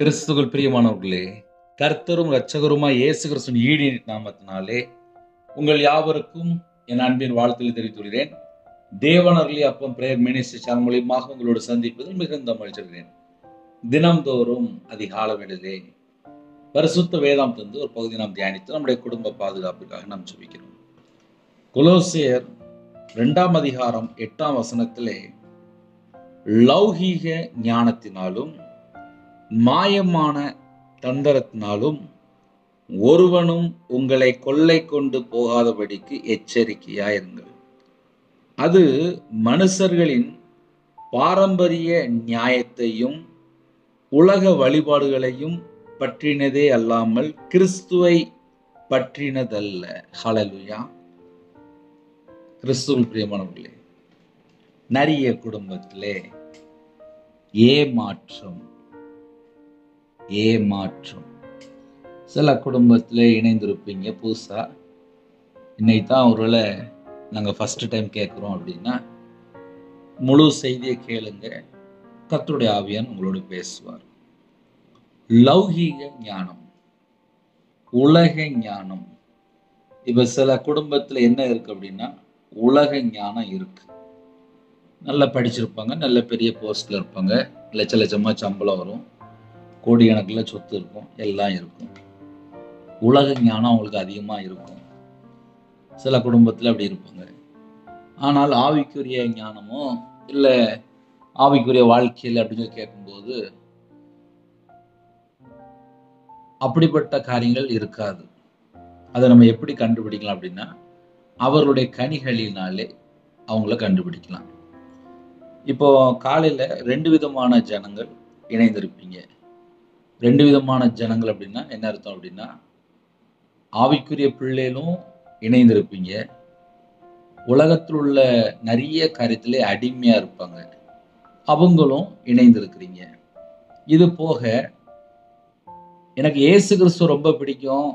கிறிஸ்துவுக்குள் பிரியமானவர்களே, கர்த்தரும் இரட்சகருமாய் இயேசு கிறிஸ்துவின் ஈடு நாமத்தினாலே உங்கள் யாவருக்கும் என் அன்பின் வாழ்த்துக்களை தெரிவித்துக் கொள்கிறேன். தேவன் அருளிய அப்பம் பிரேயர் மினிஸ்ட்ரி சேனல் மூலியமாக உங்களோடு சந்திப்பதில் மிகுந்த மகிழ்ச்சிகிறேன். தினம்தோறும் அதிகாலை வேளையிலே பரிசுத்த வேதாம் தந்து ஒரு பகுதி நாம் தியானித்து நம்முடைய குடும்ப பாதுகாப்பிற்காக நாம் ஜெபிக்கிறோம். கொலோசியர் 2 அதிகாரம் 8 வசனத்திலே லௌகீக ஞானத்தினாலும் மாயமான தந்திரத்தினாலும் ஒருவனும் உங்களை கொள்ளை கொண்டு போகாதபடிக்கு எச்சரிக்கையாயிருங்கள். அது மனுஷர்களின் பாரம்பரிய நியாயத்தையும் உலக வழிபாடுகளையும் பற்றினதே அல்லாமல் கிறிஸ்துவை பற்றினதல்ல. ஹல்லேலூயா. கிறிஸ்துவில் பிரியமானவர்களே, நிறைய குடும்பத்திலே ஏமாற்றம் சில குடும்பத்தில் இணைந்திருப்பீங்க. புதுசா இன்னைக்கு தான் ஒருவேளை நாங்கள் ஃபர்ஸ்ட் டைம் கேட்குறோம் அப்படின்னா முழு செய்தியை கேளுங்க. கர்த்தருடைய ஆவியான் உங்களோடு பேசுவார். லௌகீக ஞானம், உலக ஞானம். இப்போ சில குடும்பத்தில் என்ன இருக்கு அப்படின்னா உலக ஞானம் இருக்கு. நல்லா படிச்சிருப்பாங்க, நல்ல பெரிய போஸ்ட்ல இருப்பாங்க, லட்ச லட்சமா சம்பளம் வரும், கோடிக்கணக்கில் சொத்து இருக்கும், எல்லாம் இருக்கும். உலக ஞானம் அவங்களுக்கு அதிகமாக இருக்கும். சில குடும்பத்தில் அப்படி இருப்பாங்க. ஆனால் ஆவிக்குரிய ஞானமோ இல்லை ஆவிக்குரிய வாழ்க்கையில் அப்படின்னு கேட்கும்போது அப்படிப்பட்ட காரியங்கள் இருக்காது. அதை நம்ம எப்படி கண்டுபிடிக்கலாம் அப்படின்னா அவர்களுடைய கனிகளினாலே அவங்கள கண்டுபிடிக்கலாம். இப்போ காலையில் 2 விதமான ஜனங்கள் இணைந்திருப்பீங்க. 2 விதமான ஜனங்கள் அப்படின்னா என்ன அர்த்தம் அப்படின்னா ஆவிக்குரிய பிள்ளைகளும் இணைந்திருப்பீங்க, உலகத்தில் உள்ள நிறைய காரியத்திலே அடிமையா இருப்பாங்க, அவங்களும் இணைந்திருக்கிறீங்க. இது போக எனக்கு இயேசு கிறிஸ்து ரொம்ப பிடிக்கும்,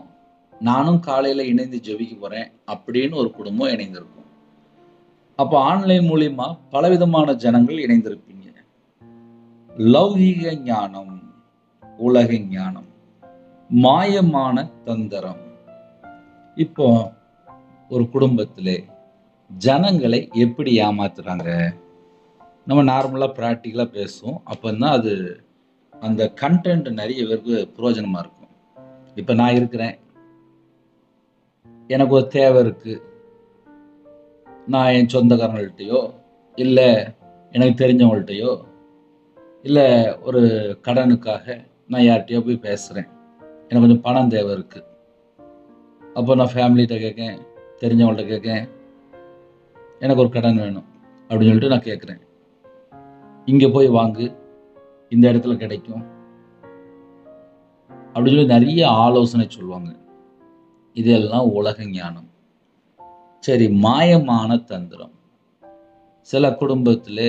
நானும் காலையில் இணைந்து ஜெபிக்க போறேன் அப்படின்னு ஒரு குடும்பம் இணைந்திருக்கும். அப்போ ஆன்லைன் மூலியமா பலவிதமான ஜனங்கள் இணைந்திருப்பீங்க. லௌகீக ஞானம், உலக ஞானம், மாயமான தந்திரம். இப்போ ஒரு குடும்பத்திலே ஜனங்களை எப்படி ஏமாத்துறாங்க? நம்ம நார்மலா பிராக்டிக்கலா பேசுவோம். அப்பதான் அது அந்த கண்டென்ட் நிறைய பேருக்கு பிரயோஜனமா இருக்கும். இப்ப நான் இருக்கிறேன், எனக்கு ஒரு தேவை இருக்கு, நான் என் சொந்தக்காரங்கள்ட்டையோ இல்லை எனக்கு தெரிஞ்சவங்கள்ட்டையோ இல்லை ஒரு கடனுக்காக நான் யார்கிட்டயோ போய் பேசுகிறேன், எனக்கு கொஞ்சம் பணம் தேவை இருக்குது. அப்போ நான் ஃபேமிலிகிட்ட கேட்கேன், தெரிஞ்சவங்கள்ட்ட கேட்கேன், எனக்கு ஒரு கடன் வேணும் அப்படின்னு சொல்லிட்டு நான் கேட்குறேன். இங்கே போய் வாங்கு, இந்த இடத்துல கிடைக்கும் அப்படின்னு சொல்லி நிறைய ஆலோசனை சொல்லுவாங்க. இதெல்லாம் உலக ஞானம். சரி, மாயமான தந்திரம். சில குடும்பத்தில்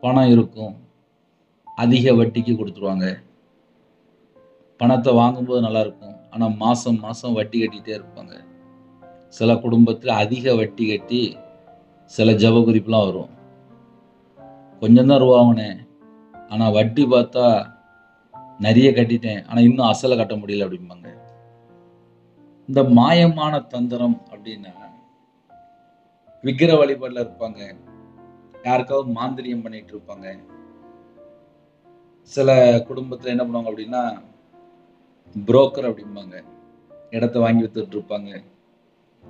பணம் இருக்கும், அதிக வட்டிக்கு கொடுத்துருவாங்க. பணத்தை வாங்கும்போது நல்லா இருக்கும், ஆனால் மாதம் மாதம் வட்டி கட்டிகிட்டே இருப்பாங்க. சில குடும்பத்தில் அதிக வட்டி கட்டி சில ஜப குறிப்புலாம் வரும். கொஞ்சம் தான் ரூபா வாங்கினேன், ஆனால் வட்டி பார்த்தா நிறைய கட்டிட்டேன், ஆனால் இன்னும் அசலை கட்ட முடியல அப்படிம்பாங்க. இந்த மாயமான தந்திரம் அப்படின்னா விக்கிர வழிபாடில் இருப்பாங்க, யாருக்காவது மாந்திரியம் பண்ணிட்டு இருப்பாங்க. சில குடும்பத்தில் என்ன பண்ணுவாங்க அப்படின்னா புரோக்கர் அப்படிம்பாங்க, இடத்த வாங்கி வித்துட்டு இருப்பாங்க.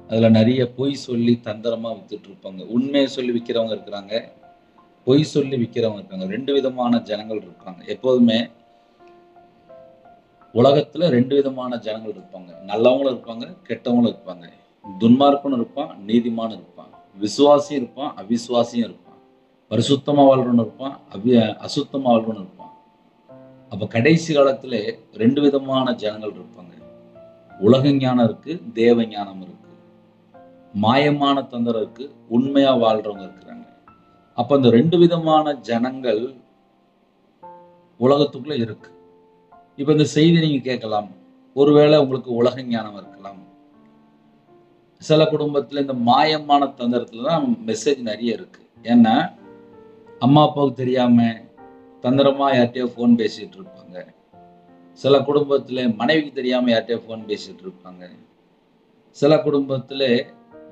அதில் நிறைய பொய் சொல்லி தந்திரமாக வித்துட்டு இருப்பாங்க. உண்மையை சொல்லி விற்கிறவங்க இருக்கிறாங்க, பொய் சொல்லி விற்கிறவங்க இருக்காங்க. 2 விதமான ஜனங்கள் இருப்பாங்க. எப்போதுமே உலகத்தில் 2 விதமான ஜனங்கள் இருப்பாங்க. நல்லவங்களும் இருப்பாங்க, கெட்டவங்களும் இருப்பாங்க. துன்மார்க்கனும் இருப்பான், நீதிமானும் இருப்பான். விசுவாசியும் இருப்பான், அவிசுவாசியும் இருப்பான். பரிசுத்தமாக வாழ்றவனும் இருப்பான், அசுத்தமாக வாழ்றவனும் இருப்பான். அப்போ கடைசி காலத்தில் 2 விதமான ஜனங்கள் இருப்பாங்க. உலக ஞானம் இருக்கு, தேவ ஞானம் இருக்கு. மாயமான தந்திரம் இருக்கு, உண்மையா வாழ்றவங்க இருக்கிறாங்க. அப்ப அந்த 2 விதமான ஜனங்கள் உலகத்துக்குள்ள இருக்கு. இப்ப இந்த செய்தி நீங்க கேட்கலாம், ஒருவேளை உங்களுக்கு உலக ஞானம் இருக்கலாம். சில குடும்பத்துல இந்த மாயமான தந்திரத்துல தான் மெசேஜ் நிறைய இருக்கு. ஏன்னா அம்மா அப்பாவுக்கு தெரியாம தந்திரமா யார்கிட்டயோ ஃபோன் பேசிட்டு இருப்பாங்க. சில குடும்பத்திலே மனைவிக்கு தெரியாம யார்கிட்டயோ ஃபோன் பேசிட்டு இருப்பாங்க. சில குடும்பத்திலே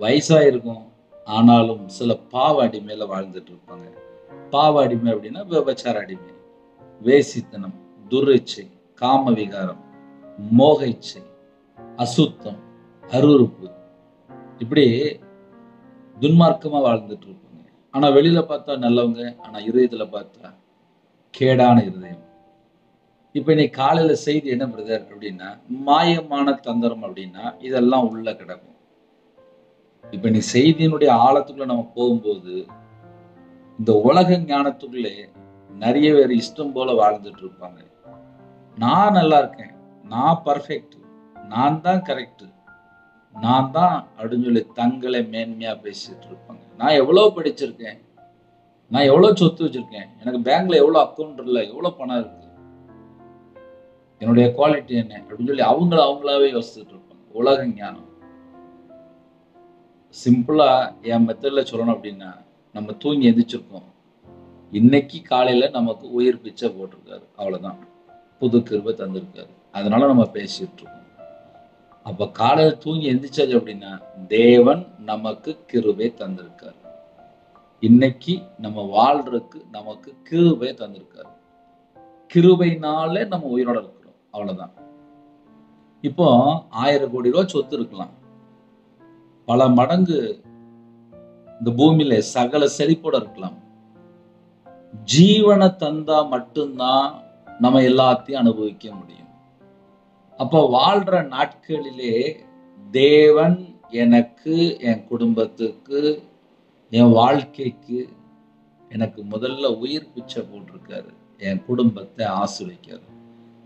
வயசா இருக்கும். ஆனாலும் சில பாவ அடிமையில வாழ்ந்துட்டு இருப்பாங்க. பாவ அடிமை அப்படின்னா விபச்சார அடிமை, வேசித்தனம், துரிச்சை, காம விகாரம், மோக இச்சை, அசுத்தம், அருவருப்பு, இப்படி துன்மார்க்கமா வாழ்ந்துட்டு இருப்பாங்க. ஆனா வெளியில பார்த்தா நல்லவங்க, ஆனா இருதயத்துல பார்த்தா கேடான இருதயம். இப்ப இன்னைக்கு காலையில செய்தி என்ன பிரதர் அப்படின்னா, மாயமான தந்திரம் அப்படின்னா இதெல்லாம் உள்ள கிடக்கும். இப்ப நீ செய்தியினுடைய ஆழத்துக்குள்ள நம்ம போகும்போது, இந்த உலக ஞானத்துக்குள்ளே நிறைய பேர் இஷ்டம் போல வாழ்ந்துட்டு இருப்பாங்க. நான் நல்லா இருக்கேன், நான் பர்ஃபெக்ட், நான் தான் கரெக்ட், நான் தான் அப்படின்னு சொல்லி தங்களை மேன்மையா பேசிட்டு இருப்பாங்க. நான் எவ்வளவு படிச்சிருக்கேன், நான் எவ்வளவு சொத்து வச்சிருக்கேன், எனக்கு பேங்க்ல எவ்வளவு அக்கௌண்ட் இல்ல, எவ்வளவு பணம் இருக்கு, என்னுடைய குவாலிட்டி என்ன அப்படின்னு சொல்லி அவங்களாவே யோசிச்சுட்டு இருப்பாங்க. உலக ஞானம். சிம்பிளா என் மெத்தட்ல சொல்லணும் அப்படின்னா, நம்ம தூங்கி எந்திரிச்சிருக்கோம், இன்னைக்கு காலையில நமக்கு உயிர் பிச்சை போட்டிருக்காரு, அவ்வளவுதான். புது கிருபை தந்திருக்காரு, அதனால நம்ம பேசிட்டு இருக்கோம். அப்ப காலையில தூங்கி எந்திரிச்சாச்சு அப்படின்னா தேவன் நமக்கு கிருபை தந்திருக்காரு. இன்னைக்கு நம்ம வாழ்றதுக்கு நமக்கு கிருபை தந்திருக்காரு. கிருபைனாலே நம்ம உயிரோட இருக்கிறோம், அவ்வளவுதான். இப்போ 1000 கோடி ரூபாய் சொத்து இருக்கலாம், பல மடங்கு இந்த பூமியில சகல செழிப்போட இருக்கலாம். ஜீவனை தந்தா மட்டும்தான் நம்ம எல்லாத்தையும் அனுபவிக்க முடியும். அப்ப வாழ்ற நாட்களிலே தேவன் எனக்கு, என் குடும்பத்துக்கு, என் வாழ்க்கைக்கு எனக்கு முதல்ல உயிர் பிச்சை போட்டிருக்காரு, என் குடும்பத்தை ஆசீர்வதிக்காரு,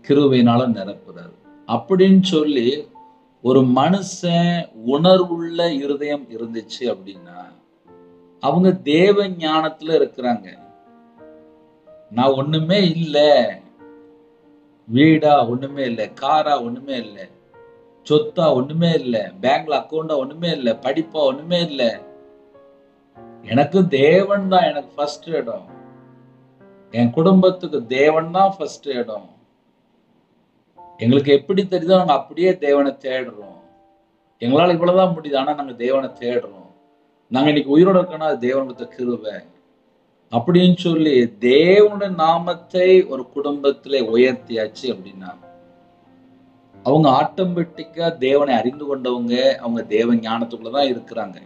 கிருபையினால நிரப்புறாரு அப்படின்னு சொல்லி ஒரு மனுஷன் உணர்வுள்ள இருதயம் இருந்துச்சு அப்படின்னா அவங்க தேவ ஞானத்துல இருக்கிறாங்க. நான் ஒண்ணுமே இல்லை, வீடா ஒண்ணுமே இல்லை, காரா ஒண்ணுமே இல்லை, சொத்தா ஒண்ணுமே இல்லை, பேங்க்ல அக்கௌண்டா ஒண்ணுமே இல்லை, படிப்பா ஒண்ணுமே இல்லை, எனக்கு தேவன் தான் எனக்கு ஃபர்ஸ்ட் இடம், என் குடும்பத்துக்கு தேவன் தான் ஃபர்ஸ்ட் இடம், எங்களுக்கு எப்படி தெரியுதோ நாங்க அப்படியே தேவனை தேடுறோம், எங்களால இவ்வளவுதான் முடியுது ஆனா நாங்க தேவனை தேடுறோம், நாங்க இன்னைக்கு உயிரோட இருக்கோம்னா அது தேவனுடைய கிருபை அப்படின்னு சொல்லி தேவனுடைய நாமத்தை ஒரு குடும்பத்திலே உயர்த்தியாச்சு அப்படின்னா அவங்க ஆட்டோமேட்டிக்கா தேவனை அறிந்து கொண்டவங்க, அவங்க தேவ ஞானத்துக்குள்ளதான் இருக்கிறாங்க.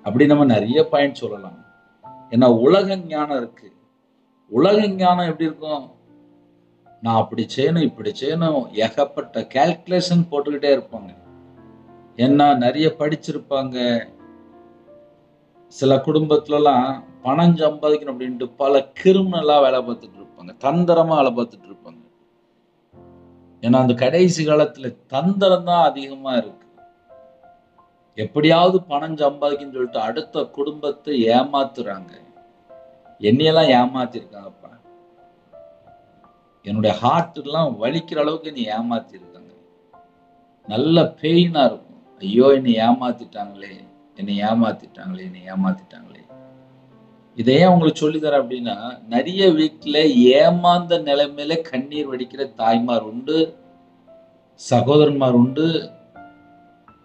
அப்படி நம்ம நிறைய பாயிண்ட் சொல்லலாம். ஏன்னா உலக ஞானம் இருக்கு. உலக ஞானம் எப்படி இருக்கும், நான் அப்படி செய்யணும் இப்படி செய்யணும், ஏகப்பட்ட கால்குலேஷன் போட்டுக்கிட்டே இருப்பாங்க. ஏன்னா நிறைய படிச்சிருப்பாங்க. சில குடும்பத்துலலாம் பணம் சம்பாதிக்கணும் அப்படின்ட்டு பல கிரிமினலா வேலை பார்த்துட்டு இருப்பாங்க, தந்திரமா வேலை பார்த்துட்டு இருப்பாங்க. ஏன்னா அந்த கடைசி காலத்துல தந்திரம் தான் அதிகமா இருக்கு. எப்படியாவது பணம் சம்பாதிக்கணும்னு சொல்லிட்டு அடுத்த குடும்பத்தை ஏமாத்துறாங்க. என்னையெல்லாம் ஏமாத்திருக்காங்கப்பா, என்னுடைய ஹார்ட் எல்லாம் வலிக்கிற அளவுக்கு நீ ஏமாத்திருக்காங்க. நல்ல பெயினா இருக்கும், ஐயோ என்னை ஏமாத்திட்டாங்களே, என்னை ஏமாத்திட்டாங்களே, என்னை ஏமாத்திட்டாங்களே. இதையே உங்களுக்கு சொல்லித்தர அப்படின்னா நிறைய வீட்டுல ஏமாந்த நிலைமையில கண்ணீர் வடிக்கிற தாய்மார் உண்டு, சகோதரன்மார் உண்டு.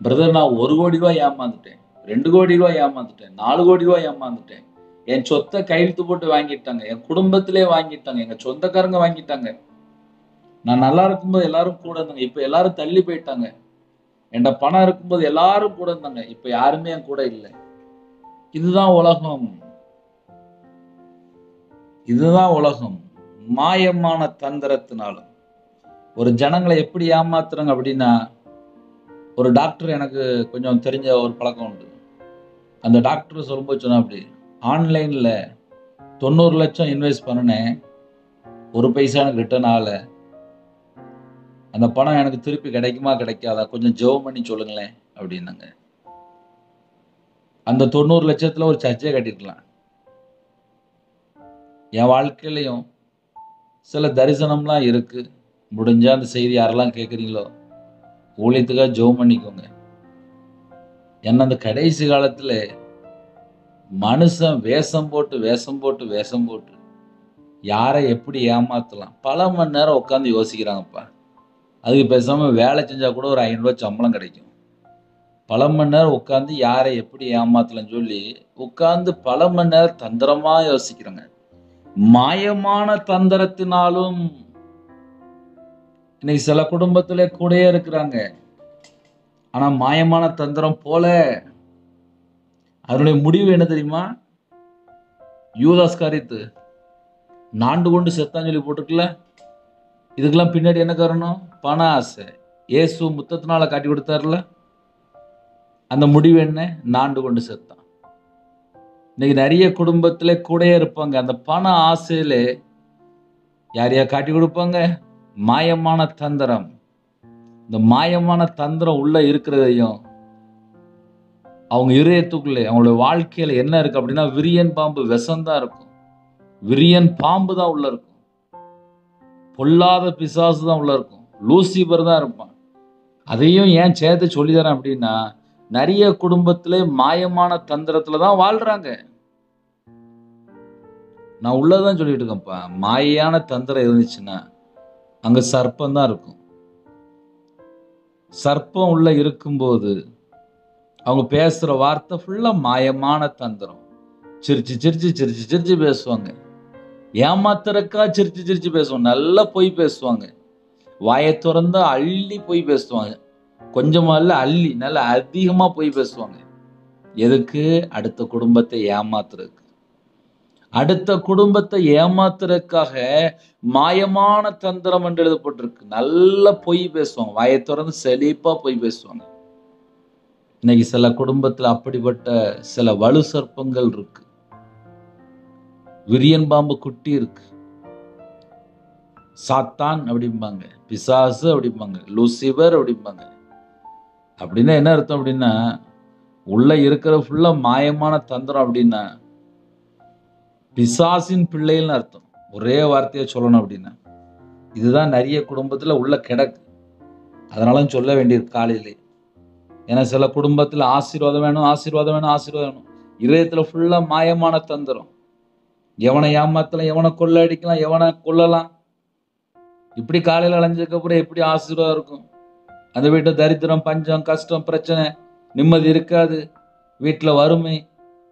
பிரதர் நான் 1 கோடி ரூபாய் ஏமாந்துட்டேன், 2 கோடி ரூபாய் ஏமாந்துட்டேன், 4 கோடி ரூபாய் ஏமாந்துட்டேன், என் சொத்தை கையெழுத்து போட்டு வாங்கிட்டாங்க, என் குடும்பத்திலே வாங்கிட்டாங்க, எங்க சொந்தக்காரங்க வாங்கிட்டாங்க, நான் நல்லா இருக்கும்போது எல்லாரும் கூட இருந்தாங்க, இப்ப எல்லாரும் தள்ளி போயிட்டாங்க, என்கிட்ட பணம் இருக்கும்போது எல்லாரும் கூட இருந்தாங்க, இப்ப யாருமே என் கூட இல்லை. இதுதான் உலகம், இதுதான் உலகம். மாயமான தந்திரத்தினாலும் ஒரு ஜனங்களை எப்படி ஏமாத்துறாங்க அப்படின்னா, ஒரு டாக்டர் எனக்கு கொஞ்சம் தெரிஞ்ச ஒரு பழக்கம் உண்டு. அந்த டாக்டர் சொல்லும்போது சொன்னா, அப்படி ஆன்லைன்ல 90 லட்சம் இன்வெஸ்ட் பண்ணினேன், 1 பைசா எனக்கு ரிட்டர்ன் ஆகல, அந்த பணம் எனக்கு திருப்பி கிடைக்குமா கிடைக்காதா, கொஞ்சம் ஜெபம் பண்ணி சொல்லுங்களேன் அப்படின்னாங்க. அந்த 90 லட்சத்துல ஒரு சர்ச்சை கட்டிருக்கலாம். என் வாழ்க்கையிலையும் சில தரிசனம்லாம் இருக்கு. முடிஞ்சா அந்த செய்தி யாரெல்லாம் கேட்குறீங்களோ ஊழியத்துக்காக ஜெபம் பண்ணிக்கோங்க. ஏன்னா அந்த கடைசி காலத்துல மனுஷன் வேஷம் போட்டு யாரை எப்படி ஏமாத்தலாம் பல மணி நேரம் உட்காந்து யோசிக்கிறாங்கப்பா. அதுக்கு பேசாம வேலை செஞ்சா கூட ஒரு 500 சம்பளம் கிடைக்கும். பல மணி நேரம் உட்காந்து யாரை எப்படி ஏமாத்தலாம்னு சொல்லி உட்கார்ந்து பல மணி நேரம் தந்திரமா யோசிக்கிறாங்க. மாயமான தந்திரத்தினாலும் இன்னைக்கு சில குடும்பத்திலே கூடயே இருக்கிறாங்க. ஆனா மாயமான தந்திரம் போல அதனுடைய முடிவு என்ன தெரியுமா? யூதாஸ் காரியத்து நாண்டு கொண்டு செத்தான்னு சொல்லி போட்டிருக்குல்ல. இதுக்கெல்லாம் பின்னாடி என்ன காரணம்? பண ஆசை. இயேசு முத்தத்தினால காட்டி கொடுத்தாருல. அந்த முடிவு என்ன? நாண்டு கொண்டு செத்தான். இன்னைக்கு நிறைய குடும்பத்திலே கூடயே இருப்பாங்க. அந்த பண ஆசையில யாரையா காட்டி கொடுப்பாங்க? மாயமான தந்திரம். இந்த மாயமான தந்திரம் உள்ள இருக்கிறதையும் அவங்க இதயத்துக்குள்ளே அவங்களோட வாழ்க்கையில என்ன இருக்கு அப்படின்னா விரியன் பாம்பு விஷம்தான் இருக்கும். விரியன் பாம்பு தான் உள்ள இருக்கும். பொல்லாத பிசாசு தான் உள்ள இருக்கும். லூசிபர் தான் இருப்பான். அதையும் ஏன் சேர்த்து சொல்லி தரேன் அப்படின்னா நிறைய குடும்பத்திலே மாயமான தந்திரத்துல தான் வாழ்றாங்க. நான் உள்ளதான் சொல்லிட்டு இருக்கேன்ப்பா. மாயான தந்திரம் இருந்துச்சுன்னா அங்க சர்ப்பம் தான் இருக்கும். சர்ப்பம் உள்ள இருக்கும்போது அவங்க பேசுற வார்த்தை ஃபுல்லா மாயமான தந்திரம். சிரிச்சு சிரிச்சு சிரிச்சு சிரிச்சு பேசுவாங்க. ஏமாத்துறக்கா சிரிச்சு சிரிச்சு பேசுவாங்க. நல்லா பொய் பேசுவாங்க. வாயை திறந்தா அள்ளி பொய் பேசுவாங்க. கொஞ்சமா இல்ல அள்ளி நல்லா அதிகமா பொய் பேசுவாங்க. எதுக்கு? அடுத்த குடும்பத்தை ஏமாத்துறதுக்கு. அடுத்த குடும்பத்தை ஏமாத்துறதுக்காக மாயமான தந்திரம் என்று எழுதப்பட்டிருக்கு. நல்ல பொய் பேசுவாங்க. வாயை திறந்து செழிப்பா பொய் பேசுவாங்க. இன்னைக்கு சில குடும்பத்துல அப்படிப்பட்ட சில வலு சர்ப்பங்கள் இருக்கு. விரியன் பாம்பு குட்டி இருக்கு. சாத்தான் அப்படிம்பாங்க, பிசாசு அப்படிம்பாங்க, லூசிபர் அப்படிம்பாங்க. அப்படின்னா என்ன அர்த்தம் அப்படின்னா உள்ள இருக்கிற ஃபுல்லா மாயமான தந்திரம் அப்படின்னா பிசாசின் பிள்ளைகள்னு அர்த்தம். ஒரே வார்த்தையை சொல்லணும் அப்படின்னா இதுதான் நிறைய குடும்பத்துல உள்ள கிடக்கு. அதனால சொல்ல வேண்டியிருக்கு காலையிலே. ஏன்னா சில குடும்பத்துல ஆசீர்வாதம் வேணும், ஆசீர்வாதம் வேணும், ஆசீர்வாதம் வேணும். இதயத்துல ஃபுல்லா மாயமான தந்திரம். எவனை ஏமாத்தலாம், எவனை கொள்ள அடிக்கலாம், எவனை கொல்லலாம். இப்படி காலையில அலைஞ்சதுக்கு அப்புறம் எப்படி ஆசீர்வாதம் இருக்கும்? அந்த வீட்டை தரித்திரம், பஞ்சம், கஷ்டம், பிரச்சனை, நிம்மதி இருக்காது. வீட்டுல வறுமை,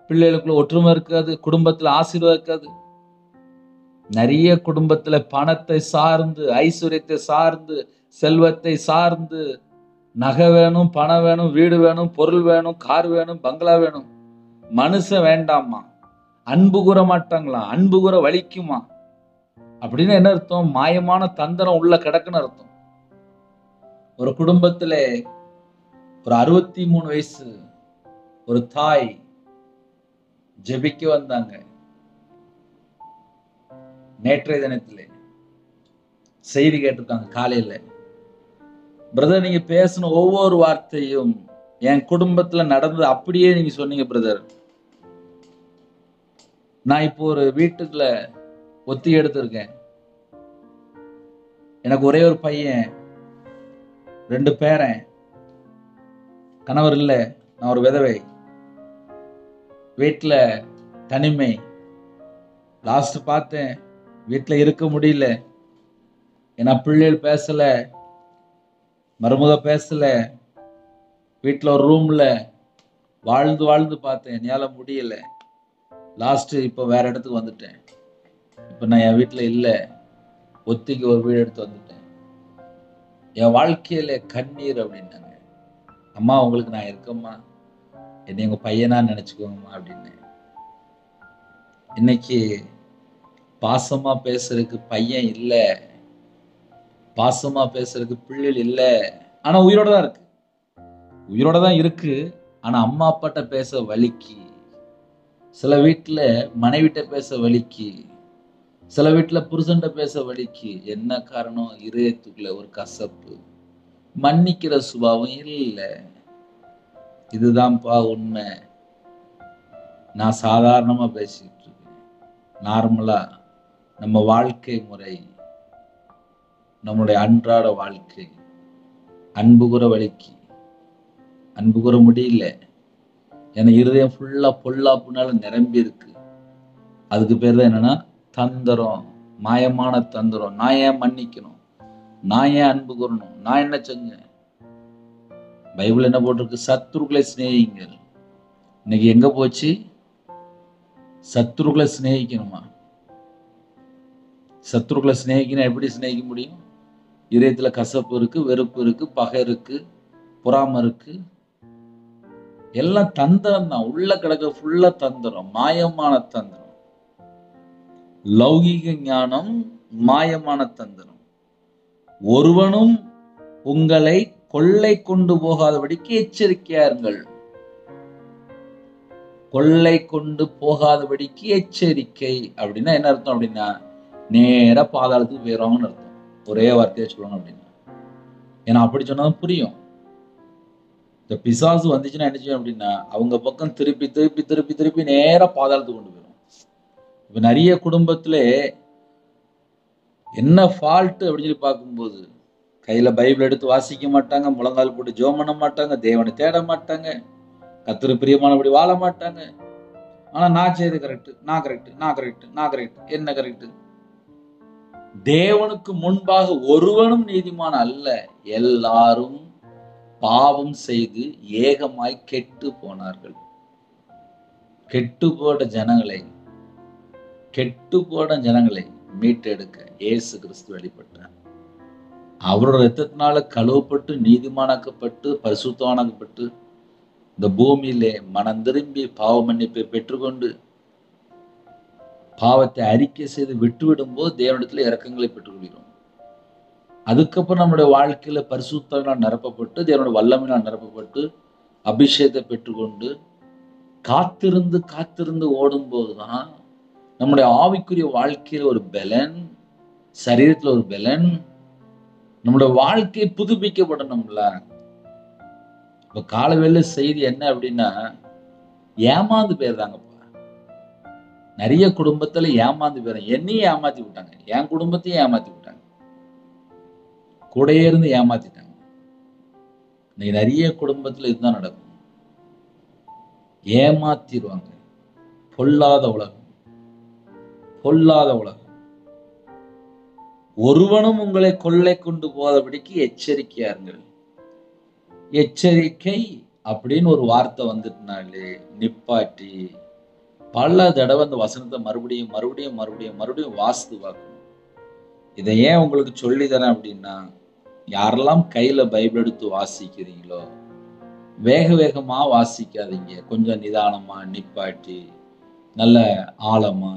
பிள்ளைகளுக்குள்ள ஒற்றுமை இருக்காது, குடும்பத்துல ஆசீர்வாதம் இருக்காது. நிறைய குடும்பத்துல பணத்தை சார்ந்து, ஐஸ்வர்யத்தை சார்ந்து, செல்வத்தை சார்ந்து, நகை வேணும், பணம் வேணும், வீடு வேணும், பொருள் வேணும், கார் வேணும், பங்களா வேணும். மனுஷன் வேண்டாமா? அன்பு கூற மாட்டாங்களா? அன்பு கூற வலிக்குமா? அப்படின்னு என்ன அர்த்தம்? மாயமான தந்திரம் உள்ள கிடக்குன்னு அர்த்தம். ஒரு குடும்பத்துல ஒரு 63 வயசு ஒரு தாய் ஜெபிக்க வந்தாங்க. நேற்றைய தினத்திலே செய்தி கேட்டிருக்காங்க காலையில. பிரதர், நீங்க பேசின ஒவ்வொரு வார்த்தையும் என் குடும்பத்துல நடந்தது அப்படியே நீங்க சொன்னீங்க பிரதர். நான் இப்போ ஒரு வீட்டுக்குள்ள ஒத்திகை எடுத்திருக்கேன். எனக்கு ஒரே ஒரு பையன், 2 பேரன், கணவர் இல்ல, நான் ஒரு விதவை. வீட்டுல தனிமை. லாஸ்ட் பார்த்தேன், வீட்டுல இருக்க முடியல. ஏன்னா பிள்ளைகள் பேசல, மருமக பேசல. வீட்டுல ஒரு ரூம்ல வாழ்ந்து வாழ்ந்து பார்த்தேன், என்னால முடியல. லாஸ்ட் இப்ப வேற இடத்துக்கு வந்துட்டேன். இப்ப நான் என் வீட்டுல இல்ல, ஒத்திக்கு ஒரு வீடு எடுத்து வந்துட்டேன். என் வாழ்க்கையில கண்ணீர் அப்படின்னாங்க. அம்மா, உங்களுக்கு நான் இருக்கம்மா, என்னை உங்க பையனா நினைச்சுக்கோங்கம்மா அப்படின்னு. இன்னைக்கு பாசமா பேசுறதுக்கு பையன் இல்ல, பாசமா பேசுறதுக்கு பிள்ளைகள் இல்ல. ஆனா உயிரோட தான் இருக்கு, உயிரோட தான் இருக்கு. ஆனா அம்மா அப்பாட்ட பேச வலிக்கு. சில வீட்டுல மனைவிட்ட பேச வலிக்கு, சில வீட்டுல புருஷன்ட்ட பேச வலிக்கு. என்ன காரணம்? இதயத்துக்குள்ள ஒரு கசப்பு, மன்னிக்கிற சுபாவம் இல்ல. இதுதான்ப்பா உண்மை. நான் சாதாரணமா பேசிட்டு இருக்கேன். நார்மலா நம்ம வாழ்க்கை முறை, நம்மளுடைய அன்றாட வாழ்க்கை அன்பு கூற வலிக்கு, அன்பு கூற முடியல. ஏன்னா இருதயம் ஃபுல்லா பொல்லாப்புனால நிரம்பி இருக்கு. அதுக்கு பேர் தான் என்னன்னா தந்திரம். மாயமான தந்திரம். நான் ஏன் மன்னிக்கணும், நான் ஏன் அன்பு கூறணும், நான் என்ன செஞ்சேன்? பைபிள் என்ன போட்டிருக்கு? சத்துருக்களை சிநேகிங்கள். இன்னைக்கு எங்க போச்சு? சத்துருக்களை சிநேகிக்கணுமா? சத்துருக்களை சிநேகிக்கணும். எப்படி சிநேகிக்க முடியும்? இதயத்துல கசப்பு இருக்கு, வெறுப்பு இருக்கு, பகை இருக்கு, பொறாமை இருக்கு. எல்லாம் தந்திரம் தான். உள்ள கிடக்க ஃபுல்லா தந்திரம், மாயமான தந்திரம். லௌகீக ஞானம், மாயமான தந்திரம். ஒருவனும் உங்களை கொள்ளை கொண்டு போகாதபடிக்கு எச்சரிக்கையாருங்கள். கொள்ளை கொண்டு போகாதபடிக்கு எச்சரிக்கை அப்படின்னா என்ன அர்த்தம்? அப்படின்னா நேர பாதாளத்துக்கு போயிடுவாங்கன்னு அர்த்தம். ஒரே வார்த்தையை சொல்லணும் அப்படின்னா. ஏன்னா அப்படி சொன்னாலும் புரியும். இந்த பிசாசு வந்துச்சுன்னா என்ன செய்யும் அப்படின்னா, அவங்க பக்கம் திருப்பி திருப்பி திருப்பி திருப்பி நேர பாதாளத்துக்கு கொண்டு போயிடும். இப்ப நிறைய குடும்பத்துல என்ன ஃபால்ட் அப்படின்னு சொல்லி பார்க்கும்போது, கையில பைபிள் எடுத்து வாசிக்க மாட்டாங்க, முழங்கால் போட்டு ஜெபம் பண்ண மாட்டாங்க, தேவனை தேட மாட்டாங்க, கர்த்தருக்கு பிரியமானபடி வாழ மாட்டாங்க. ஆனா நான் செய்து கரெக்ட், நான் கரெக்ட், நான் கரெக்ட், நான் கரெக்ட். என்ன கரெக்ட்? தேவனுக்கு முன்பாக ஒருவனும் நீதிமான் அல்ல, எல்லாரும் பாவம் செய்து ஏகமாய் கெட்டு போனார்கள். கெட்டு போன ஜனங்களை மீட்டெடுக்க இயேசு கிறிஸ்து வெளிப்பட்டார். அவரோட இரத்தத்தினால கழுவப்பட்டு நீதிமானாக்கப்பட்டு பரிசுத்தவானாக்கப்பட்டு இந்த பூமியிலே மனம் திரும்பி பாவ மன்னிப்பை பெற்றுக்கொண்டு பாவத்தை அறிக்கை செய்து விட்டுவிடும் போது தேவனிடத்துல இரக்கங்களை பெற்றுக்கொள்கிறோம். அதுக்கப்புறம் நம்முடைய வாழ்க்கையில பரிசுத்தனால் நிரப்பப்பட்டு தேவனுடைய வல்லமையினால் நிரப்பப்பட்டு அபிஷேகத்தை பெற்றுக்கொண்டு காத்திருந்து காத்திருந்து ஓடும் போதுதான் நம்முடைய ஆவிக்குரிய வாழ்க்கையில ஒரு பலன், சரீரத்துல ஒரு பலன், நம்முடைய வாழ்க்கை புதுப்பிக்கப்படணும்ல. இப்ப காலவேளை செய்தி என்ன அப்படின்னா, ஏமாந்து போயிருந்தாங்கப்பா. நிறைய குடும்பத்துல ஏமாந்து போயிடும். என்னையும் ஏமாத்தி விட்டாங்க, என் குடும்பத்தையும் ஏமாத்தி விட்டாங்க, கூடயே இருந்து ஏமாத்திட்டாங்க. இன்னைக்கு நிறைய குடும்பத்துல இதுதான் நடக்கும். ஏமாத்திடுவாங்க. பொல்லாத உலகம், பொல்லாத உலகம். ஒருவனும் உங்களை கொள்ளை கொண்டு போகாதபடிக்கு எச்சரிக்கையாருங்கள். எச்சரிக்கை அப்படின்னு ஒரு வார்த்தை வந்துட்டுனாலே நிப்பாட்டி பல தடவை அந்த வசனத்தை மறுபடியும் மறுபடியும் மறுபடியும் மறுபடியும் வாசித்து பார்க்கணும். இதை ஏன் உங்களுக்கு சொல்லி தரேன் அப்படின்னா, யாரெல்லாம் கையில பைபிள் எடுத்து வாசிக்கிறீங்களோ வேக வேகமா வாசிக்காதீங்க. கொஞ்சம் நிதானமா நிப்பாட்டி நல்ல ஆழமா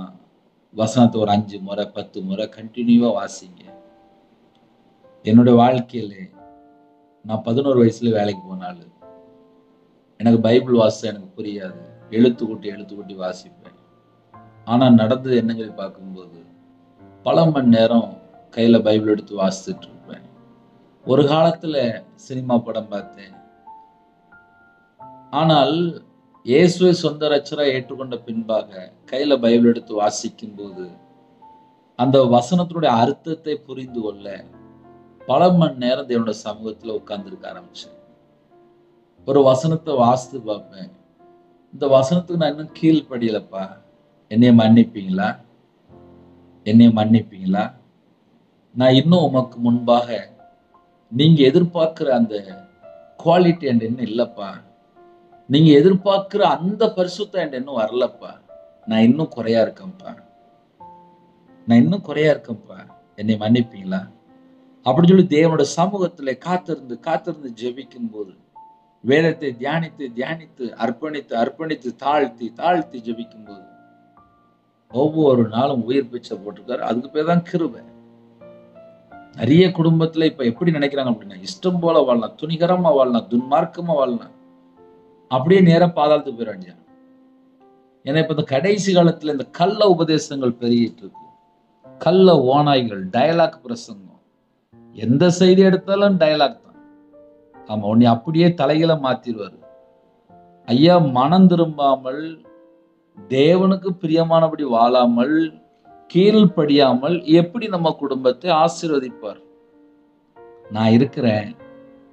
வசனத்தை ஒரு 5 முறை 10 முறை கண்டினியூவா வாசிங்க. என்னுடைய வாழ்க்கையில நான் 11 வயசுல வேலைக்கு போனாலும் எனக்கு பைபிள் வாசிச்சா எனக்கு புரியாது. எழுத்து கூட்டி வாசிப்பேன். ஆனா நடந்தது என்னன்னு சொல்லி பார்க்கும்போது பல மணி நேரம் கையில பைபிள் எடுத்து வாசிச்சுட்டு இருப்பேன். ஒரு காலத்துல சினிமா படம் பார்த்தேன். ஆனால் இயேசுவை சொந்த ரட்சகரா ஏற்றுக்கொண்ட பின்பாக கையில பைபிள் எடுத்து வாசிக்கும் போது அந்த வசனத்தினுடைய அர்த்தத்தை புரிந்து கொள்ள பல மணி நேரம் தேவனுடைய சமூகத்துல உட்கார்ந்துருக்க ஆரம்பிச்சேன். ஒரு வசனத்தை வாசித்து பார்ப்பேன். இந்த வசனத்துக்கு நான் இன்னும் கீழ்ப்படியலப்பா, என்னைய மன்னிப்பீங்களா, என்னைய மன்னிப்பீங்களா, நான் இன்னும் உமக்கு முன்பாக நீங்க எதிர்பார்க்கிற அந்த குவாலிட்டி என் இன்னும் இல்லப்பா, நீங்க எதிர்பார்க்கிற அந்த பரிசுத்தம் என் இன்னும் வரலப்பா, நான் இன்னும் குறையா இருக்கேன்ப்பா, நான் இன்னும் குறையா இருக்கேன்ப்பா, என்னை மன்னிப்பீங்களா அப்படின்னு சொல்லி தேவனோட சமூகத்துல காத்திருந்து காத்திருந்து ஜெபிக்கும் போது, வேதத்தை தியானித்து தியானித்து அர்ப்பணித்து அர்ப்பணித்து தாழ்த்தி தாழ்த்தி ஜெபிக்கும் போது ஒவ்வொரு நாளும் உயிர் பிச்சை போட்டிருக்காரு. அதுக்கு பேர் தான் கிருபை. நிறைய குடும்பத்துல இப்ப எப்படி நினைக்கிறாங்க அப்படின்னா, இஷ்டம் போல வாழலாம், துணிகரமா வாழலாம், துன்மார்க்கமா வாழலாம், அப்படியே நேரம் பாதாளத்துக்கு போயிடாங்க. ஏன்னா இப்ப இந்த கடைசி காலத்துல இந்த கள்ள உபதேசங்கள் பெருகிட்டு இருக்கு. கள்ள ஓநாய்கள், டயலாக் பிரசங்கம், எந்த செய்தி எடுத்தாலும் டயலாக் தான். ஆமா, உன்னை அப்படியே தலைகளை மாத்திடுவாரு. ஐயா, மனம் திரும்பாமல் தேவனுக்கு பிரியமானபடி வாழாமல் கீழ்ப்படியாமல் எப்படி நம்ம குடும்பத்தை ஆசீர்வதிப்பார்? நான் இருக்கிறேன்,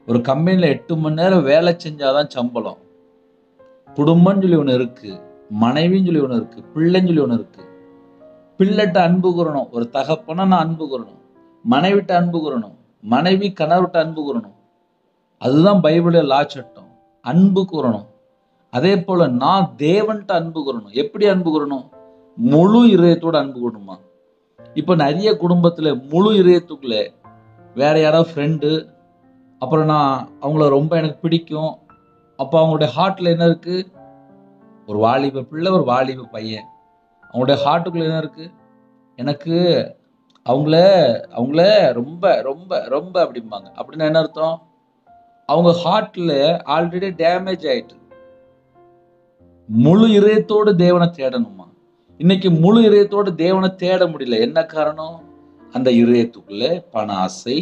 ஒரு கம்பெனில 8 மணி நேரம் வேலை செஞ்சாதான் சம்பளம். குடும்பம்னு சொல்லி ஒண்ணு இருக்கு, மனைவின்னு சொல்லி ஒண்ணு இருக்கு, பிள்ளைன்னு சொல்லி ஒண்ணு இருக்கு. பிள்ளைகிட்ட அன்பு கூறணும். ஒரு தகப்பனை நான் அன்பு கூறணும். மனைவிட்ட அன்பு கூறணும். மனைவி கணவர்கிட்ட அன்பு கூறணும். அதுதான் பைபிளில் லா சட்டம். அன்பு கூறணும். அதே போல நான் தேவன்கிட்ட அன்பு கூறணும். எப்படி அன்பு கூறணும்? முழு இதயத்தோட அன்பு கூறணுமா? இப்ப நிறைய குடும்பத்துல முழு இதயத்துக்குள்ள வேற யாராவது ஃப்ரெண்டு, அப்புறம் நான் அவங்கள ரொம்ப எனக்கு பிடிக்கும். அப்ப அவங்களுடைய ஹார்ட்ல என்ன இருக்கு? ஒரு வாலிப பிள்ளை, ஒரு வாலிப பையன். அவங்களுடைய ஹார்ட்டுக்குள்ள என்ன இருக்கு? எனக்கு அவங்கள அவங்கள ரொம்ப ரொம்ப ரொம்ப அப்படிம்பாங்க. அப்படின்னா என்ன அர்த்தம்? அவங்க ஹார்ட்ல ஆல்ரெடி டேமேஜ் ஆயிட்டு. முழு இதயத்தோடு தேவனை தேடணுமா? இன்னைக்கு முழு இதயத்தோடு தேவனை தேட முடியல. என்ன காரணம்? அந்த இதயத்துக்குள்ள பண ஆசை,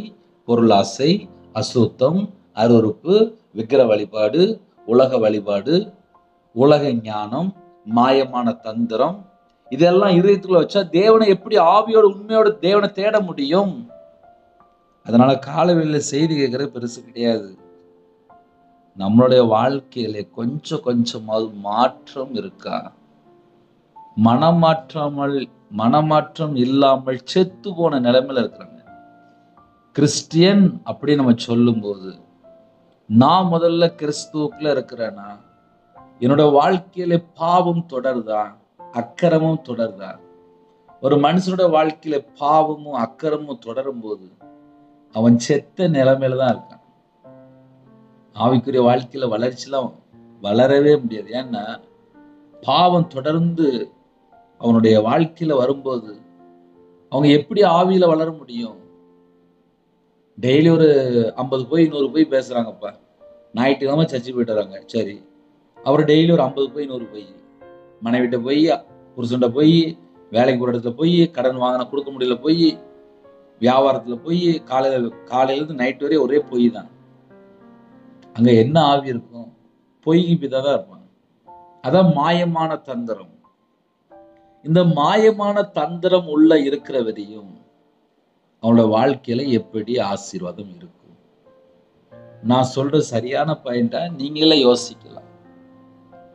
பொருளாசை, அசுத்தம், அருவருப்பு, விக்கிர வழிபாடு, உலக வழிபாடு, உலக ஞானம், மாயமான தந்திரம், இதெல்லாம் இதயத்துக்குள்ள வச்சா தேவனை எப்படி ஆவியோட உண்மையோட தேவனை தேட முடியும்? அதனால காலவெளியில செய்தி கேட்கறது பெருசு கிடையாது. நம்மளுடைய வாழ்க்கையில கொஞ்சம் கொஞ்சமாவது மாற்றம் இருக்கா? மனமாற்றம் இல்லாமல் செத்து போன நிலைமையில இருக்கிறாங்க. கிறிஸ்டியன் அப்படி நம்ம சொல்லும் போது, நான் முதல்ல கிறிஸ்துவுக்குள்ள இருக்கிறேன்னா, என்னோட வாழ்க்கையில பாவம் தொடருதா? அக்கிரமும் தொடருதா? ஒரு மனுஷனோட வாழ்க்கையில பாவமும் அக்கிரமும் தொடரும் போது அவன் செத்த நிலைமையில தான் இருக்கான். ஆவிக்குரிய வாழ்க்கையில வளர்ச்சிலாம் வளரவே முடியாது. ஏன்னா பாவம் தொடர்ந்து அவனுடைய வாழ்க்கையில வரும்போது அவங்க எப்படி ஆவியில வளர முடியும்? டெய்லி ஒரு 50 போய் 100 போய் பேசுறாங்கப்பா. ஞாயிற்றுக்கிழமை சர்ச்சுக்கு போயிட்டு வராங்க. சரி, அவர் டெய்லி ஒரு 50 போய் 100 போய், மனைவிட்ட போய், புருஷன்ட்ட போய், வேலைக்கு போற இடத்துல போய், கடன் வாங்கின கொடுக்க முடியல போய், வியாபாரத்துல போய், காலையில இருந்து நைட் வரை ஒரே பொய் தான். அங்க என்ன ஆவி இருக்கும்? பொய்க்கு பிதாதான் இருப்பாங்க. அதான் மாயமான தந்திரம். இந்த மாயமான தந்திரம் உள்ள இருக்கிற வரையும் அவனோட வாழ்க்கையில எப்படி ஆசீர்வாதம் இருக்கும்? நான் சொல்ற சரியான பாயிண்டா நீங்களே யோசிக்கலாம்.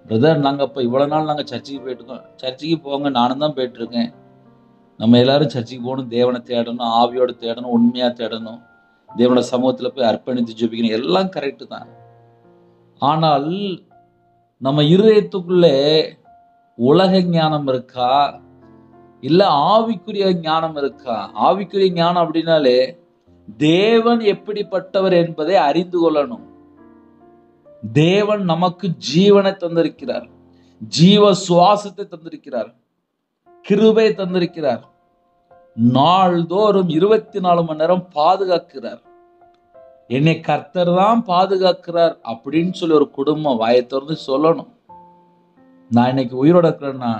பிரதர், நாங்க இப்ப இவ்வளவு நாள் நாங்க சர்ச்சுக்கு போயிட்டு இருக்கோம். சர்ச்சுக்கு போங்க, நானும் தான் போயிட்டு இருக்கேன். நம்ம எல்லாரும் சர்ச்சுக்கு போகணும், தேவனை தேடணும், ஆவியோட தேடணும், உண்மையா தேடணும், தேவனோட சமூகத்துல போய் அர்ப்பணித்து ஜெபிக்கணும், எல்லாம் கரெக்டு தான். ஆனால் நம்ம இருதயத்துக்குள்ளே உலக ஞானம் இருக்கா, இல்ல ஆவிக்குரிய ஞானம் இருக்கா? ஆவிக்குரிய ஞானம் அப்படின்னாலே தேவன் எப்படிப்பட்டவர் என்பதை அறிந்து கொள்ளணும். தேவன் நமக்கு ஜீவனை தந்திருக்கிறார், ஜீவ சுவாசத்தை தந்திருக்கிறார், கிருபை தந்திருக்கிறார், நாள்தோறும் 24 மணி நேரம் பாதுகாக்கிறார். என்னை கர்த்தர் தான் பாதுகாக்கிறார் அப்படின்னு சொல்லி ஒரு குடும்பம் வாயை திறந்து சொல்லணும். நான் இன்னைக்கு உயிரோட இருக்கிறேன்னா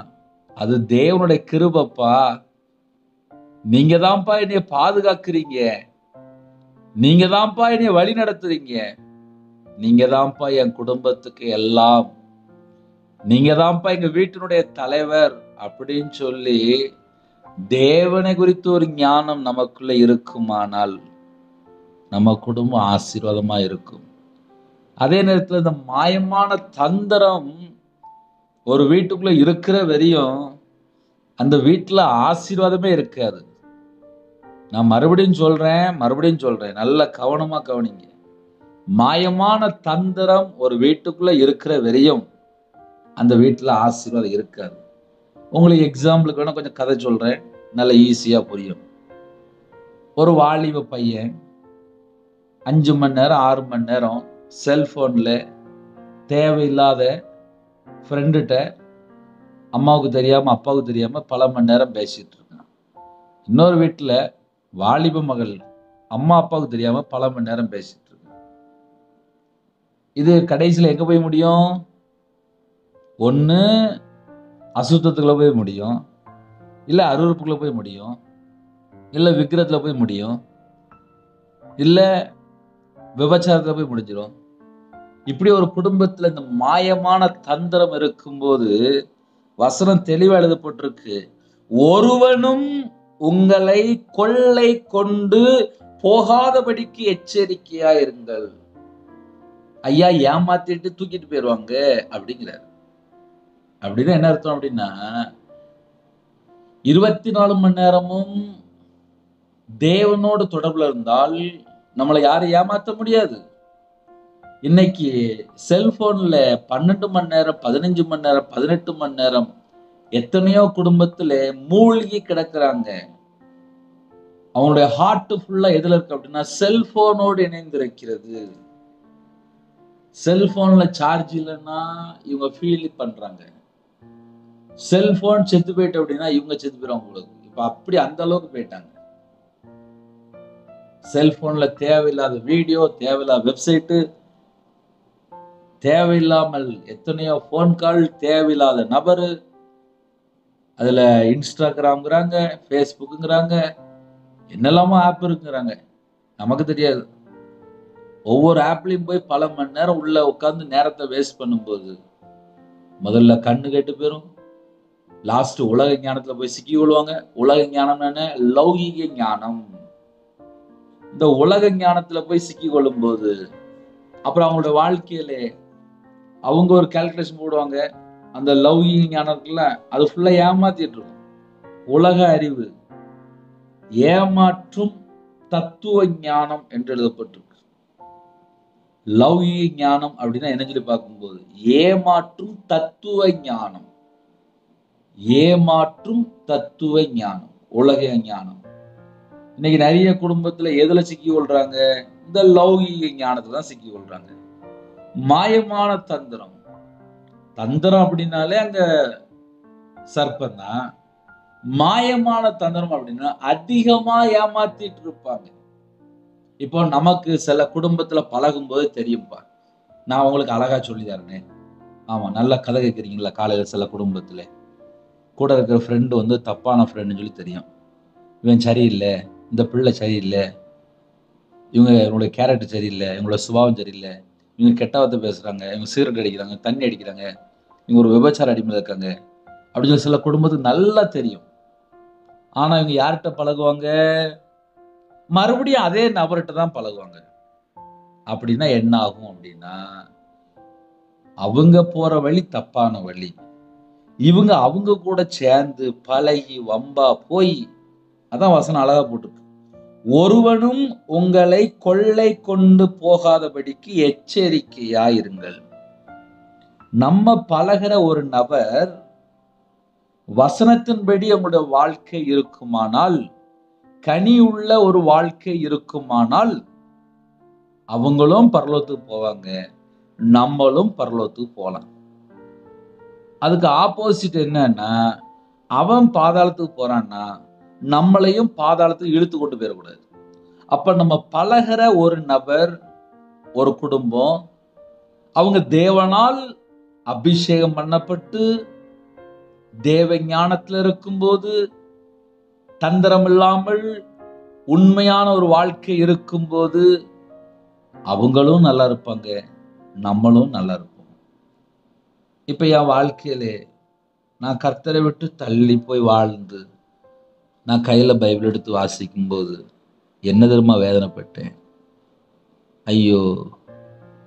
அது தேவனுடைய கிருபைப்பா. நீங்க தான்ப்பா என்னைய பாதுகாக்கிறீங்க, நீங்க தான்ப்பா என்னைய வழி நடத்துறீங்க, நீங்க தான்ப்பா என் குடும்பத்துக்கு எல்லாம், நீங்க தான்ப்பா எங்க வீட்டினுடைய தலைவர் அப்படின்னு சொல்லி தேவனை குறித்து ஒரு ஞானம் நமக்குள்ள இருக்குமானால் நம்ம குடும்பம் ஆசீர்வாதமா இருக்கும். அதே நேரத்தில் இந்த மாயமான தந்திரம் ஒரு வீட்டுக்குள்ள இருக்கிற வரையும் அந்த வீட்டுல ஆசீர்வாதமே இருக்காது. நான் மறுபடியும் சொல்றேன், நல்ல கவனமா கவனிங்க. மாயமான தந்திரம் ஒரு வீட்டுக்குள்ள இருக்கிற வரையும் அந்த வீட்டுல ஆசீர்வாதம் இருக்காது. உங்களுக்கு எக்ஸாம்பிளுக்கு வேணா கொஞ்சம் கதை சொல்றேன், நல்ல ஈஸியா புரியும். ஒரு வாலிப பையன் 5 மணி நேரம் 6 மணி நேரம் செல்போன்ல தேவையில்லாத ஃப்ரெண்டுகிட்ட அம்மாவுக்கு தெரியாம அப்பாவுக்கு தெரியாம பல மணி நேரம் பேசிட்டு இருக்கான். இன்னொரு வீட்டுல வாலிப மகள் அம்மா அப்பாவுக்கு தெரியாம பல மணி நேரம் பேசிட்டு இருக்கான். இது கடைசியில எங்க போய் முடியும்? ஒண்ணு அசுத்தத்துக்குள்ள போய் முடியும், இல்ல அருவருப்புக்குள்ள போய் முடியும், இல்ல விக்கிரத்துல போய் முடியும், இல்ல விபச்சாரத்துல போய் முடிஞ்சிடும். இப்படி ஒரு குடும்பத்துல இந்த மாயமான தந்திரம் இருக்கும்போது வசனம் தெளிவா எழுதப்பட்டிருக்கு, ஒருவனும் உங்களை கொள்ளை கொண்டு போகாதபடிக்கு எச்சரிக்கையா இருங்கள். ஐயா ஏமாத்திட்டு தூக்கிட்டு போயிருவாங்க அப்படிங்கிறார். அப்படின்னா என்ன அர்த்தம் அப்படின்னா, 24 மணி நேரமும் தேவனோடு தொடர்புல இருந்தால் நம்மளை யாரும் ஏமாற்ற முடியாது. இன்னைக்கு செல்போன்ல 12 மணி நேரம், 15 மணி நேரம், 18 மணி நேரம் எத்தனையோ குடும்பத்துல மூழ்கி கிடக்குறாங்க. அவங்களுடைய ஹார்ட் ஃபுல்லா எதுல இருக்கு அப்படின்னா செல்போனோடு இணைந்திருக்கிறது. செல்போன்ல சார்ஜ் இல்லைன்னா இவங்க ஃபீல் பண்றாங்க. செல்போன் செத்து போயிட்டு அப்படின்னா இவங்க செத்து போயிடும் உங்களுக்கு. இப்ப அப்படி அந்த அளவுக்கு போயிட்டாங்க. செல்போன்ல தேவையில்லாத வீடியோ, தேவையில்லாத வெப்சைட்டு, தேவையில்லாமல் எத்தனையோ போன் கால், தேவையில்லாத நபரு, அதுல இன்ஸ்டாகிராம்ங்கிறாங்க, ஃபேஸ்புக்குங்கிறாங்க, என்னெல்லாமோ ஆப் இருக்குங்கிறாங்க. நமக்கு தெரியாது. ஒவ்வொரு ஆப்லயும் போய் பல மணி நேரம் உள்ள உட்கார்ந்து நேரத்தை வேஸ்ட் பண்ணும்போது முதல்ல கண்ணு கெட்டு போயிரும். லாஸ்ட் உலக ஞானத்துல போய் சிக்கி கொள்வாங்க. உலக ஞானம் என்ன? லௌகிக ஞானம். இந்த உலக ஞானத்துல போய் சிக்கி கொள்ளும் போது அப்புறம் அவங்களோட வாழ்க்கையில அவங்க ஒரு கால்குலேஷன் போடுவாங்க. அந்த லௌகிக ஞானத்துல அது ஃபுல்லா ஏமாத்திட்டு இருக்கும். உலக அறிவு, ஏமாற்றும் தத்துவ ஞானம் என்று எழுதப்பட்டிருக்கு. லௌகிக ஞானம் அப்படின்னா என்ன சொல்லி பார்க்கும்போது ஏமாற்றும் தத்துவ ஞானம். ஏமாற்றும் தத்துவ ஞானம், உலக ஞானம். இன்னைக்கு நிறைய குடும்பத்துல எதுல சிக்கி கொள்றாங்க? இந்த லௌகிக ஞானத்துல தான் சிக்கி கொள்றாங்க. மாயமான தந்திரம். தந்திரம் அப்படின்னாலே அங்க சர்ப்பம் தான். மாயமான தந்திரம் அப்படின்னா அதிகமா ஏமாத்திட்டு இருப்பாங்க. இப்போ நமக்கு சில குடும்பத்துல பழகும் போது தெரியும்பா. நான் உங்களுக்கு அழகா சொல்லி தரேன். ஆமா, நல்ல கதை கேட்குறீங்களா? காலையில சில குடும்பத்துல கூட இருக்கிற ஃப்ரெண்டு வந்து தப்பான ஃப்ரெண்டுன்னு சொல்லி தெரியும். இவன் சரியில்லை, இந்த பிள்ளை சரியில்லை, இவங்களுடைய கேரக்டர் சரியில்லை, இவங்களோட சுபாவம் சரியில்லை, இவங்க கெட்ட வார்த்தை பேசுறாங்க, இவங்க சிகரெட் அடிக்கிறாங்க, தண்ணி அடிக்கிறாங்க, இவங்க ஒரு விபச்சார அடிமையில் இருக்காங்க அப்படின்னு சொல்லி சில குடும்பத்துக்கு நல்லா தெரியும். ஆனா இவங்க யார்கிட்ட பழகுவாங்க? மறுபடியும் அதே நபர்கிட்ட தான் பழகுவாங்க. அப்படின்னா என்ன ஆகும் அப்படின்னா அவங்க போற வழி தப்பான வழி. இவங்க அவங்க கூட சேர்ந்து பழகி வம்பா போய், அதான் வசனம் அழகா போட்டுருக்கு, ஒருவனும் உங்களை கொள்ளை கொண்டு போகாதபடிக்கு எச்சரிக்கையாயிருங்கள். நம்ம பழகிற ஒரு நபர் வசனத்தின்படி அவங்களுடைய வாழ்க்கை இருக்குமானால், கனி உள்ள ஒரு வாழ்க்கை இருக்குமானால் அவங்களும் பரலோகத்துக்கு போவாங்க, நம்மளும் பரலோகத்துக்கு போகலாம். அதுக்கு ஆப்போசிட் என்னன்னா, அவன் பாதாளத்துக்கு போறான்னா நம்மளையும் பாதாளத்துக்கு இழுத்து கொண்டு போயிடக்கூடாது. அப்ப நம்ம பழகிற ஒரு நபர், ஒரு குடும்பம், அவங்க தேவனால் அபிஷேகம் பண்ணப்பட்டு தேவ ஞானத்துல இருக்கும்போது, தந்திரம் இல்லாமல் உண்மையான ஒரு வாழ்க்கை இருக்கும்போது அவங்களும் நல்லா இருப்பாங்க, நம்மளும் நல்லா இருப்போம். இப்ப என் வாழ்க்கையிலே நான் கர்த்தரை விட்டு தள்ளி போய் வாழ்ந்து நான் கையில பைபிள் எடுத்து வாசிக்கும் போது என்ன தெரியுமா வேதனைப்பட்டேன்? ஐயோ,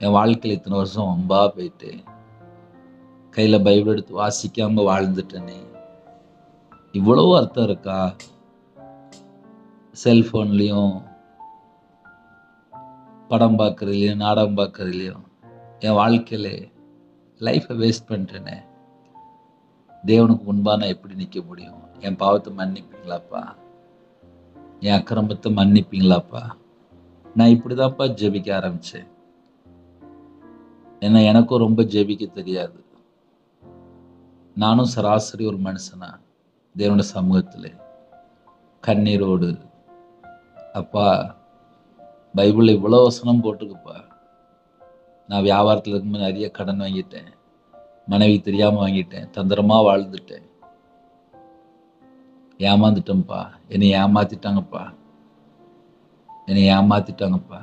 என் வாழ்க்கையில் இத்தனை வருஷம் வம்பா போயிட்டு கையில பைபிள் எடுத்து வாசிக்காம வாழ்ந்துட்டேனே, இவ்வளவு அர்த்தம் இருக்கா? செல்போன்லயும் படம் பார்க்கறதுலயும் நாடகம் பார்க்கறதுலயும் என் வாழ்க்கையில லைஃபை வேஸ்ட் பண்ணிட்டேனே. தேவனுக்கு முன்பா நான் எப்படி நிற்க முடியும்? என் பாவத்தை மன்னிப்பீங்களாப்பா? என் அக்கிரமத்தை மன்னிப்பீங்களாப்பா? நான் இப்படிதான்ப்பா ஜெபிக்க ஆரம்பிச்சேன். ஏன்னா எனக்கும் ரொம்ப ஜெபிக்க தெரியாது. நானும் சராசரி ஒரு மனுஷனா தேவனுடைய சமூகத்தில் கண்ணீரோடு, அப்பா பைபிளில் இவ்வளோ வசனம் போட்டுக்குப்பா, நான் வியாபாரத்தில் இருக்கும்போது நிறைய கடன் வாங்கிட்டேன், மனைவி தெரியாமல் வாங்கிட்டேன், தந்திரமாக வாழ்ந்துட்டேன், ஏமாந்துட்டேன்ப்பா, என்னை ஏமாத்திட்டாங்கப்பா, என்னை ஏமாத்திட்டாங்கப்பா,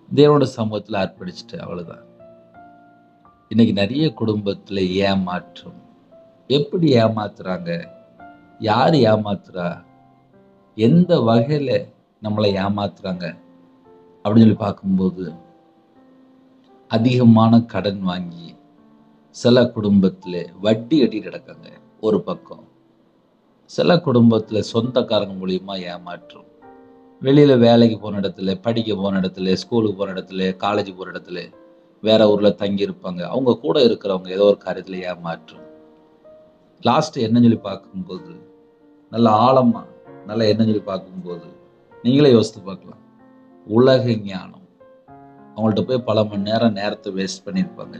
தேவனோட சமூகத்தில் அர்ப்பணிச்சிட்டேன். அவ்வளோதான். இன்னைக்கு நிறைய குடும்பத்தில் ஏமாற்றம். எப்படி ஏமாத்துறாங்க? யார் ஏமாத்துறா? எந்த வகையில் நம்மளை ஏமாத்துறாங்க அப்படின்னு சொல்லி பார்க்கும்போது, அதிகமான கடன் வாங்கி சில குடும்பத்தில் வட்டி கட்டிட்டு கிடக்காங்க ஒரு பக்கம். சில குடும்பத்தில் சொந்தக்காரங்க மூலியமா ஏமாற்றம். வெளியில வேலைக்கு போன இடத்துல, படிக்க போன இடத்துல, ஸ்கூலுக்கு போன இடத்துல, காலேஜ் போற இடத்துல, வேற ஊர்ல தங்கி இருப்பாங்க. அவங்க கூட இருக்கிறவங்க ஏதோ ஒரு காரியத்துல ஏமாற்றம். லாஸ்ட் என்னன்னு சொல்லி பார்க்கும்போது, நல்ல ஆழமா, நல்லா என்னன்னு சொல்லி பார்க்கும்போது, நீங்களே யோசித்து பார்க்கலாம். உலக ஞானம். அவங்கள்ட்ட போய் பல மணி நேரத்தை வேஸ்ட் பண்ணியிருப்பாங்க.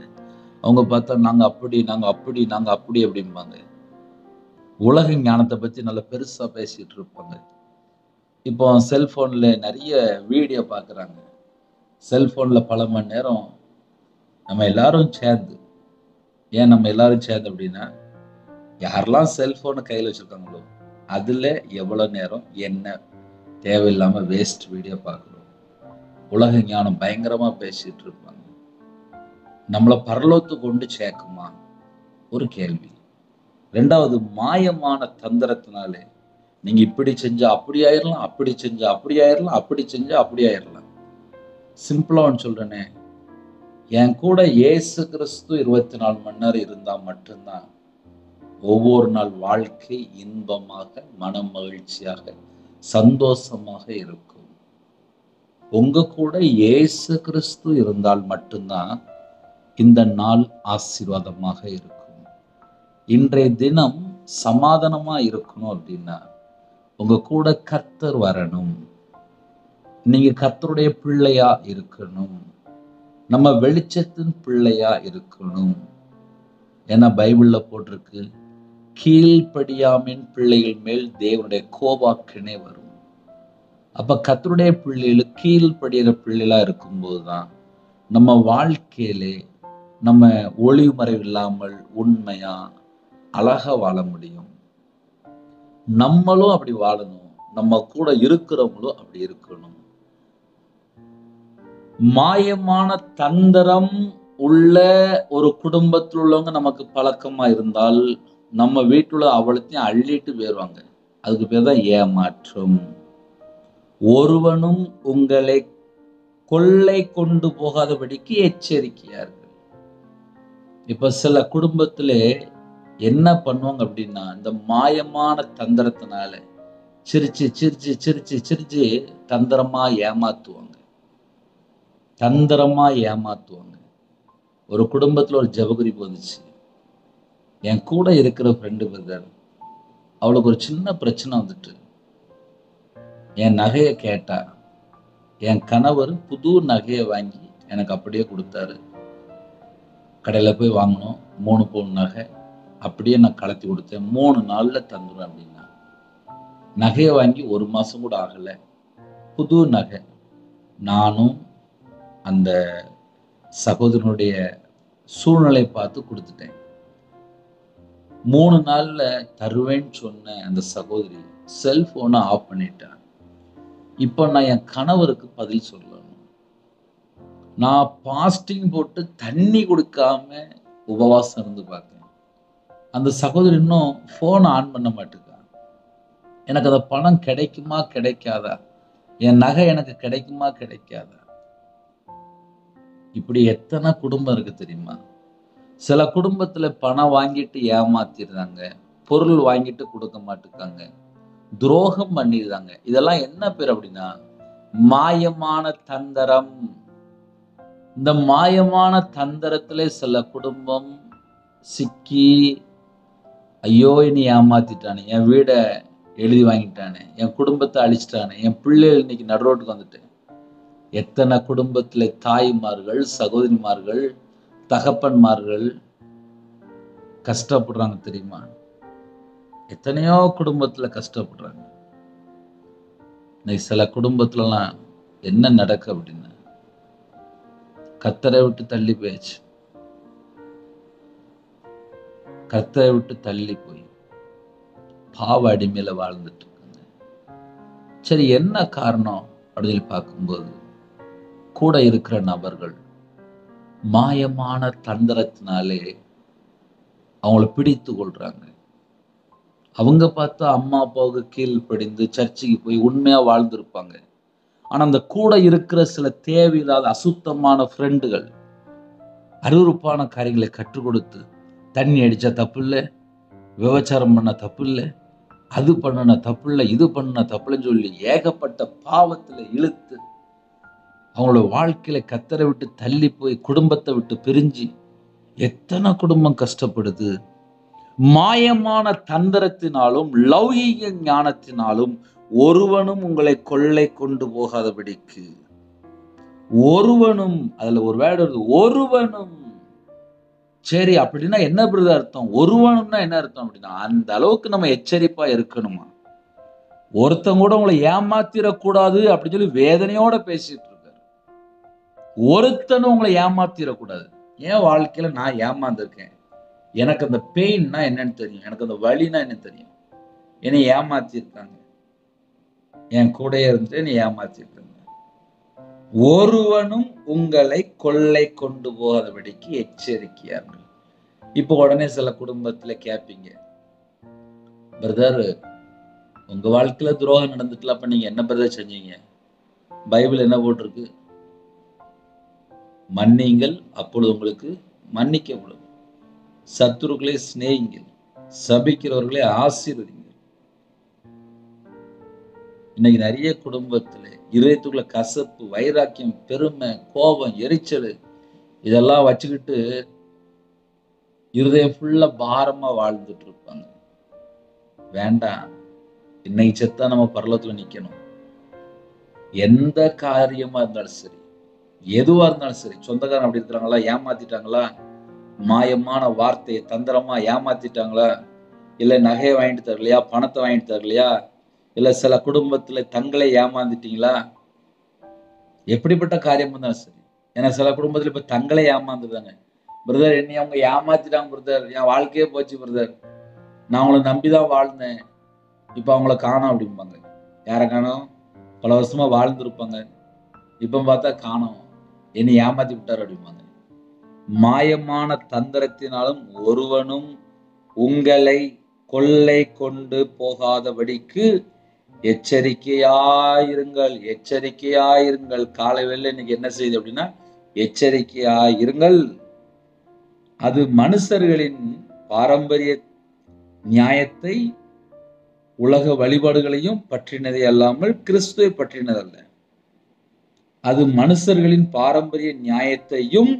அவங்க பார்த்தா நாங்க அப்படி அப்படிம்பாங்க. உலக ஞானத்தை பத்தி நல்லா பெருசா பேசிட்டு இருப்பாங்க. இப்போ செல்போன்ல நிறைய வீடியோ பார்க்குறாங்க. செல்போன்ல பல மணி நேரம் நம்ம எல்லாரும் சேர்ந்து, ஏன் நம்ம எல்லாரும் சேர்ந்து அப்படின்னா, யாரெல்லாம் செல்போனை கையில் வச்சிருக்காங்களோ அதுல எவ்வளவு நேரம் என்ன தேவையில்லாம வேஸ்ட் வீடியோ பார்க்குறோம். உலக ஞானம் பயங்கரமா பேசிட்டு இருப்பாங்க. நம்மளை பரலோகத்துக்கு கொண்டு சேர்க்குமா? ஒரு கேள்வி. ரெண்டாவது, மாயமான தந்திரத்தினாலே நீங்க இப்படி செஞ்சா அப்படி ஆயிரலாம், அப்படி செஞ்சா அப்படி ஆயிரலாம், அப்படி செஞ்சா அப்படி ஆயிரலாம். சிம்பிளா ஒன்று சொல்றேனே, என் கூட இயேசு கிறிஸ்து 24 மணி நேரம் இருந்தா மட்டும்தான் ஒவ்வொரு நாள் வாழ்க்கை இன்பமாக, மன மகிழ்ச்சியாக, சந்தோஷமாக இருக்கும். உங்க கூட இயேசு கிறிஸ்து இருந்தால் மட்டும்தான் இந்த நாள் ஆசீர்வாதமாக இருக்கும். இன்றைய தினம் சமாதானமா இருக்கணும் அப்படின்னா உங்க கூட கர்த்தர் வரணும். நீங்க கர்த்தருடைய பிள்ளையா இருக்கணும். நம்ம வெளிச்சத்தின் பிள்ளையா இருக்கணும். ஏன்னா பைபிள்ல போட்டிருக்கு, கீழ்ப்படியாமின் பிள்ளைகள் மேல் தேவனுடைய கோபாக்கினே வரும். அப்ப கர்த்தருடைய பிள்ளைகள் கீழ்ப்படிகிற பிள்ளைகளா இருக்கும்போதுதான் நம்ம வாழ்க்கையிலே நம்ம ஒளிவு மறைவு இல்லாமல் உண்மையா அழகா வாழ முடியும். நம்மளும் அப்படி வாழணும், நம்ம கூட இருக்கிறவங்களும் அப்படி இருக்கணும். மாயமான தந்திரம் உள்ள ஒரு குடும்பத்தில் உள்ளவங்க நமக்கு பழக்கமா இருந்தால் நம்ம வீட்டுல அவ்வளத்தையும் அள்ளிட்டு போயிருவாங்க. அதுக்கு பேர் தான் ஏமாற்றம். ஒருவனும் உங்களை கொள்ளை கொண்டு போகாதபடிக்கு எச்சரிக்கையார்கள். இப்ப சில குடும்பத்திலே என்ன பண்ணுவாங்க அப்படின்னா, இந்த மாயமான தந்திரத்தினால சிரிச்சு சிரிச்சு சிரிச்சு சிரிச்சு தந்திரமா ஏமாத்துவாங்க. ஒரு குடும்பத்துல ஒரு ஜெபகுறிப்பு வந்துச்சு. என் கூட இருக்கிற ஃப்ரெண்டு பிரதர், அவளுக்கு ஒரு சின்ன பிரச்சனை வந்துட்டு என் நகையை கேட்டா. என் கணவர் புது நகையை வாங்கி எனக்கு அப்படியே கொடுத்தாரு. கடையில போய் வாங்கணும், 3 பவுன் நகை அப்படியே நான் கலத்தி கொடுத்தேன். 3 நாள்ல தந்துடும் அப்படின்னா. நகையை வாங்கி 1 மாசம் கூட ஆகல, புது நகை. நானும் அந்த சகோதரனுடைய சூழ்நிலை பார்த்து கொடுத்துட்டேன். 3 நாள்ல தருவேன்னு சொன்ன அந்த சகோதரி செல்போனை ஆஃப் பண்ணிட்டான். இப்ப நான் என் கணவருக்கு பதில் சொல்லணும். நான் பாஸ்டிங் போட்டு தண்ணி கொடுக்காம உபவாசம் இருந்து பார்க்கேன். அந்த சகோதரி இன்னும் போன் ஆன் பண்ண மாட்டேங்க. எனக்கு அந்த பணம் கிடைக்குமா கிடைக்காதா, என் நகை எனக்கு கிடைக்குமா கிடைக்காதா? இப்படி எத்தனை குடும்பம் இருக்கு தெரியுமா? சில குடும்பத்துல பணம் வாங்கிட்டு ஏமாத்திடுறாங்க, பொருள் வாங்கிட்டு கொடுக்க மாட்டேங்காங்க, துரோகம் பண்ணிடுறாங்க. இதெல்லாம் என்ன பேர் அப்படின்னா மாயமான தந்திரம். இந்த மாயமான தந்திரத்திலே சில குடும்பம் சிக்கி, ஐயோ இனி ஏமாத்திட்டானே, என் வீடை எழுதி வாங்கிட்டானே, என் குடும்பத்தை அழிச்சிட்டானே, என் பிள்ளைகள் இன்னைக்கு நடுரோட்டுக்கு வந்துட்டு. எத்தனை குடும்பத்திலே தாய்மார்கள், சகோதரிமார்கள், தகப்பன்மார்கள் கஷ்டப்படுறாங்க தெரியுமா? எத்தனையோ குடும்பத்துல கஷ்டப்படுறாங்க. இன்னைக்கு சில குடும்பத்துலலாம் என்ன நடக்கு அப்படின்னா, கர்த்தரை விட்டு தள்ளி போயாச்சு. கர்த்தரை விட்டு தள்ளி போய் பாவ அடிமையில வாழ்ந்துட்டு இருக்காங்க. சரி, என்ன காரணம் அப்படின்னு பார்க்கும்போது, கூட இருக்கிற நபர்கள் மாயமான தந்திரத்தினாலே அவங்கள பிடித்து கொள்றாங்க. அவங்க பார்த்தா அம்மா அப்பாவுக்கு கீழ்ப்படிந்து சர்ச்சுக்கு போய் உண்மையா வாழ்ந்திருப்பாங்க. ஆனா அந்த கூட இருக்கிற சில தேவையில்லாத அசுத்தமான ஃப்ரெண்டுகள் அருவருப்பான காரியங்களை கற்றுக் கொடுத்து, தண்ணி அடிச்சா தப்பு இல்லை, விபச்சாரம் பண்ண தப்பு இல்லை, அது பண்ணன தப்புல, இது பண்ண தப்புலன்னு சொல்லி ஏகப்பட்ட பாவத்துல இழுத்து அவங்களோட வாழ்க்கையில கத்தரை விட்டு தள்ளி போய் குடும்பத்தை விட்டு பிரிஞ்சு எத்தனை குடும்பம் கஷ்டப்படுது. மாயமான தந்திரத்தினாலும் லௌகீக ஞானத்தினாலும் ஒருவனும் உங்களை கொள்ளை கொண்டு போகாதபடிக்கு. ஒருவனும், அதுல ஒரு வேர்டு வருது, ஒருவனும். சரி, அப்படின்னா என்ன பிரதர் அர்த்தம்? ஒருவனும்னா என்ன அர்த்தம் அப்படின்னா, அந்த அளவுக்கு நம்ம எச்சரிப்பா இருக்கணுமா? ஒருத்தங்க கூட உங்களை ஏமாத்திரக்கூடாது அப்படின்னு சொல்லி வேதனையோட பேசிட்டு இருக்காரு. ஒருத்தனும் உங்களை ஏமாத்திரக்கூடாது. என் வாழ்க்கையில நான் ஏமாந்துருக்கேன். எனக்கு அந்த பெயின்னா என்னன்னு தெரியும். எனக்கு அந்த வலினா என்னன்னு தெரியும். என்னை ஏமாத்திருக்காங்க. என் கூட இருந்து என்னை ஏமாத்திருக்காங்க. ஒருவனும் உங்களை கொள்ளை கொண்டு போகாதபடிக்கு எச்சரிக்கையார்கள். இப்போ உடனே சில குடும்பத்துல கேட்பீங்க, பிரதர் உங்க வாழ்க்கையில துரோகம் நடந்துட்டுல, அப்ப நீங்க என்ன பிரதர் செஞ்சீங்க? பைபிள் என்ன போட்டிருக்கு? மன்னியுங்கள் அப்பொழுது உங்களுக்கு மன்னிக்கப்படும், சத்துருக்களை சிநேகிங்கள், சபிக்கிறவர்களை ஆசீர்வதிங்கள். இன்னைக்கு நிறைய குடும்பத்துல இதயத்துக்குள்ள கசப்பு, வைராக்கியம், பெருமை, கோபம், எரிச்சல் இதெல்லாம் வச்சுக்கிட்டு இருதயம் ஃபுல்லா பாரமா வாழ்ந்துட்டு இருப்பாங்க. வேண்டாம், இன்னைக்கு செத்தா நம்ம பரலோகத்துல நிக்கணும். எந்த காரியமா இருந்தாலும் சரி, எதுவா இருந்தாலும் சரி, சொந்தக்காரன் அப்படி இருக்கிறாங்களா, ஏமாத்திட்டாங்களா, மாயமான வார்த்தையை தந்திரமா ஏமாத்திட்டாங்களா, இல்ல நகையை வாங்கிட்டு தரலையா, பணத்தை வாங்கிட்டு தரலையா, இல்ல சில குடும்பத்துல தங்களை ஏமாந்துட்டீங்களா, எப்படிப்பட்ட காரியம் இருந்தாலும் சரி. ஏன்னா சில குடும்பத்துல இப்ப தங்களை ஏமாந்துதாங்க, பிரதர் என்னை அவங்க ஏமாத்திட்டாங்க பிரதர், என் வாழ்க்கையே போச்சு பிரதர், நான் அவங்கள நம்பிதான் வாழ்ந்தேன், இப்ப அவங்கள காணோம் அப்படிம்பாங்க. யார காணோம்? பல வருஷமா வாழ்ந்துருப்பாங்க, இப்ப பார்த்தா காணோம், என்னை ஏமாத்தி விட்டாரு அப்படிம்பாங்க. மாயமான தந்திரத்தினாலும் ஒருவனும் உங்களை கொள்ளை கொண்டு போகாதபடிக்கு எச்சரிக்கையாயிருங்கள், எச்சரிக்கையாயிருங்கள். காலை வேளையில இன்னைக்கு என்ன செய்யுது அப்படின்னா, எச்சரிக்கையாயிருங்கள். அது மனுஷர்களின் பாரம்பரிய நியாயத்தை உலக வழிபாடுகளையும் பற்றினதை அல்லாமல் கிறிஸ்துவை பற்றினதல்ல. அது மனுஷர்களின் பாரம்பரிய நியாயத்தையும்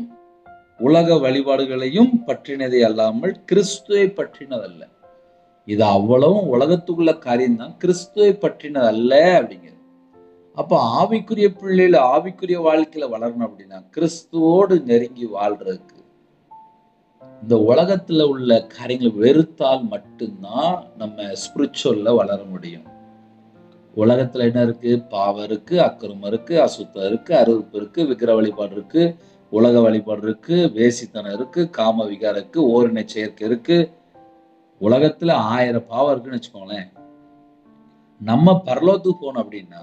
உலக வழிபாடுகளையும் பற்றினதை அல்லாமல் கிறிஸ்துவை பற்றினதல்ல. இது அவ்வளவும் உலகத்துக்குள்ள காரியம்தான், கிறிஸ்துவை பற்றினதல்ல அப்படிங்கிறது. அப்ப ஆவிக்குரிய பிள்ளைகள் ஆவிக்குரிய வாழ்க்கையில வளரணும் அப்படின்னா கிறிஸ்துவோடு நெருங்கி வாழ்றதுக்கு இந்த உலகத்துல உள்ள காரியங்களை வெறுத்தால் மட்டும்தான் நம்ம ஸ்பிரிச்சுவல்ல வளர முடியும். உலகத்துல என்ன இருக்கு? பாவம் இருக்கு, அக்கிரமம் இருக்கு, அசுத்தம் இருக்கு, அருவருப்பு இருக்கு, விக்கிர வழிபாடு இருக்கு, உலக வழிபாடு இருக்கு, வேசித்தனம் இருக்கு, காம விகாரம் இருக்கு, ஓரின சேர்க்கை இருக்கு. உலகத்துல 1000 பாவம் இருக்குன்னு வச்சுக்கோங்களேன். நம்ம பரலோகத்துக்கு போனோம் அப்படின்னா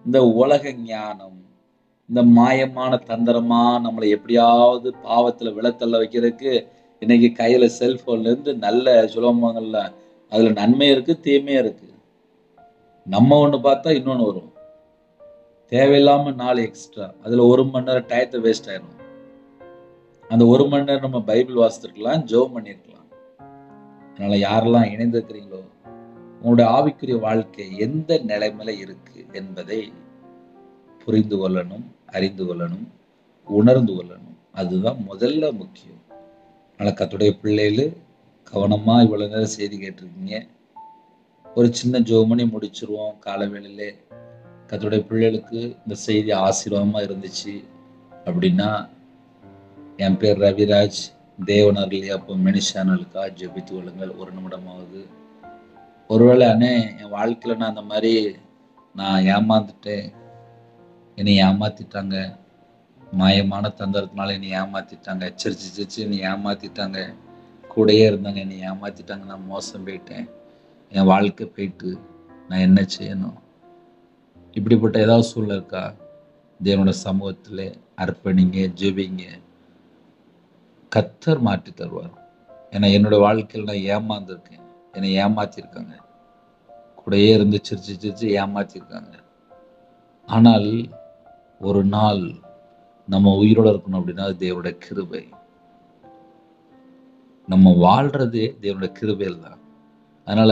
இந்த உலக ஞானம், இந்த மாயமான தந்திரமா நம்மளை எப்படியாவது பாவத்துல விழத்தள்ள வைக்கிறதுக்கு இன்னைக்கு கையில செல்போன்ல இருந்து நல்ல சுலபங்கள்ல அதுல நன்மை இருக்கு, தீமையும் இருக்கு. நம்ம ஒண்ணு பார்த்தா இன்னொன்னு வரும், தேவையில்லாம 4 எக்ஸ்ட்ரா, அதுல 1 மணி நேரம் டயத்தை வேஸ்ட் ஆயிரும். அந்த 1 மணி நேரம் நம்ம பைபிள் வாசித்திருக்கலாம், ஜெபம் பண்ணிருக்கலாம். அதனால யாரெல்லாம் இணைந்திருக்கிறீங்களோ உங்களுடைய ஆவிக்குரிய வாழ்க்கை எந்த நிலைமையில இருக்கு என்பதை புரிந்து கொள்ளணும், அறிந்து கொள்ளணும், உணர்ந்து கொள்ளணும். அதுதான் முதல்ல முக்கியம். அதனால கர்த்தருடைய பிள்ளைகள் கவனமா இவ்வளவு நேரம் செய்தி கேட்டிருக்கீங்க. ஒரு சின்ன ஜெபம் பண்ணி முடிச்சிருவோம். காலை வேளையிலே கர்த்தருடைய பிள்ளைகளுக்கு இந்த செய்தி ஆசீர்வாதமா இருந்துச்சு அப்படின்னா, என் பேர் ரவிராஜ், தேவனர்லி அப்போ மினி சேனலுக்காக ஜெபித்து கொள்ளுங்கள். 1 நிமிடமாவது. ஒருவேளை அண்ணே என் வாழ்க்கையில நான் அந்த மாதிரி நான் ஏமாந்துட்டேன், என்னை ஏமாத்திட்டாங்க, மாயமான தந்திரத்தினால என்னை ஏமாத்திட்டாங்க, எச்சரிச்சு என்னை ஏமாத்திட்டாங்க, கூடயே இருந்தாங்க என்னை ஏமாத்திட்டாங்க, நான் மோசம் போயிட்டேன், என் வாழ்க்கை போயிட்டு நான் என்ன செய்யணும்? இப்படிப்பட்ட ஏதாவது சூழ்நிலை இருக்கா? தேவனோட சமூகத்தில் அர்ப்பணிங்க, ஜெபிங்க. கர்த்தர் மாற்றி தருவார். ஏன்னா என்னோட வாழ்க்கையில் நான் ஏமாந்துருக்கேன், என்னை ஏமாத்திருக்காங்க, கூடயே இருந்து சிரிச்சு ஏமாத்திருக்காங்க. ஆனால் ஒரு நாள் நம்ம உயிரோட இருக்கணும் அப்படின்னா அது தேவனுடைய கிருபை. நம்ம வாழ்றதே தேவனுடைய கிருபையில் தான். அதனால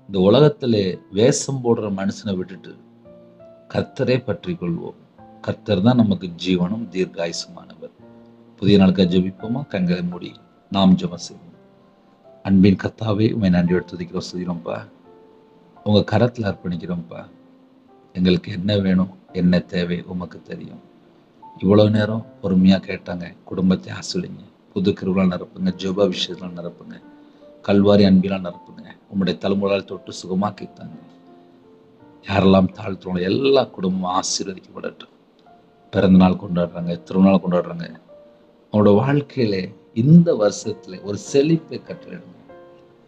இந்த உலகத்திலே வேஷம் போடுற மனுஷனை விட்டுட்டு கர்த்தரை பற்றி கொள்வோம். கர்த்தர் தான் நமக்கு ஜீவனும் தீர்க்காயுசுமானவர். புதிய நாளுக்காக ஜெபிப்போமா? கண்களை மூடி நாம் ஜெபம் செய்வோம். அன்பின் கர்த்தாவே, உண்மை நன்றியோடு துதிக்கிறோம், சொல்கிறோம்ப்பா. உங்கள் கரத்தில் அர்ப்பணிக்கிறோம்ப்பா. எங்களுக்கு என்ன வேணும், என்ன தேவை உமக்கு தெரியும். இவ்வளோ நேரம் பொறுமையாக கேட்டாங்க. குடும்பத்தை ஆசிரிங்க, புது கிருபையால் நிரப்புங்க, ஜெப விஷயத்தில் நிரப்புங்க, கல்வாரி அன்பினால் நிரப்புங்க. உங்களுடைய தலைமுறையால் தொட்டு சுகமாக்கித்தாங்க. யாரெல்லாம் தாழ்த்துறோம் எல்லா குடும்பமும் ஆசீர்வதிக்கப்படட்டும். பிறந்த நாள் கொண்டாடுறாங்க, திருநாள் கொண்டாடுறாங்க. அவங்களோட வாழ்க்கையில இந்த வருஷத்துல ஒரு செழிப்பை கட்டளிடுங்க,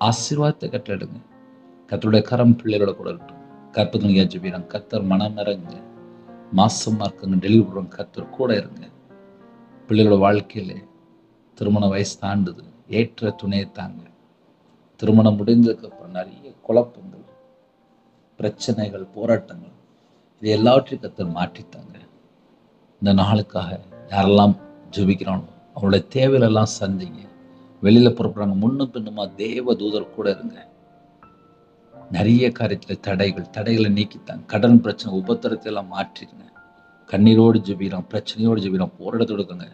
ஆசீர்வாதத்தை கட்டளிடுங்க. கர்த்தருடைய கரம் பிள்ளைகளோட கூட இருக்கட்டும். கற்பனை ஜெபிக்கிறாங்க, கர்த்தர் மனம் இறங்க. மாசமா இருக்குங்க, டெலிவரி பண்ணுறவங்க கர்த்தர் கூட இருங்க. பிள்ளைகளோட வாழ்க்கையில திருமண வயசு தாண்டுது, ஏற்ற துணையை தாங்க. திருமணம் முடிஞ்சதுக்கு அப்புறம் நிறைய குழப்பங்கள், பிரச்சனைகள், போராட்டங்கள், இது எல்லாவற்றையும் கர்த்தர் மாற்றித்தாங்க. இந்த நாளுக்காக யாரெல்லாம் ஜெபிக்கிறானோ அவங்களுடைய தேவையிலெல்லாம் சந்திங்க. வெளியில புறப்படுறாங்க, முன்னும் பின்னுமா தேவ தூதர் கூட இருங்க. நிறைய காரியத்தில் தடைகளை நீக்கித்தாங்க. கடன் பிரச்சனை, உபத்திரத்தை எல்லாம் மாற்றிடுங்க. கண்ணீரோடு ஜெபிக்கிறோம், பிரச்சனையோடு ஜெபிக்கிறோம். போராட்டத்தோடு இருக்காங்க.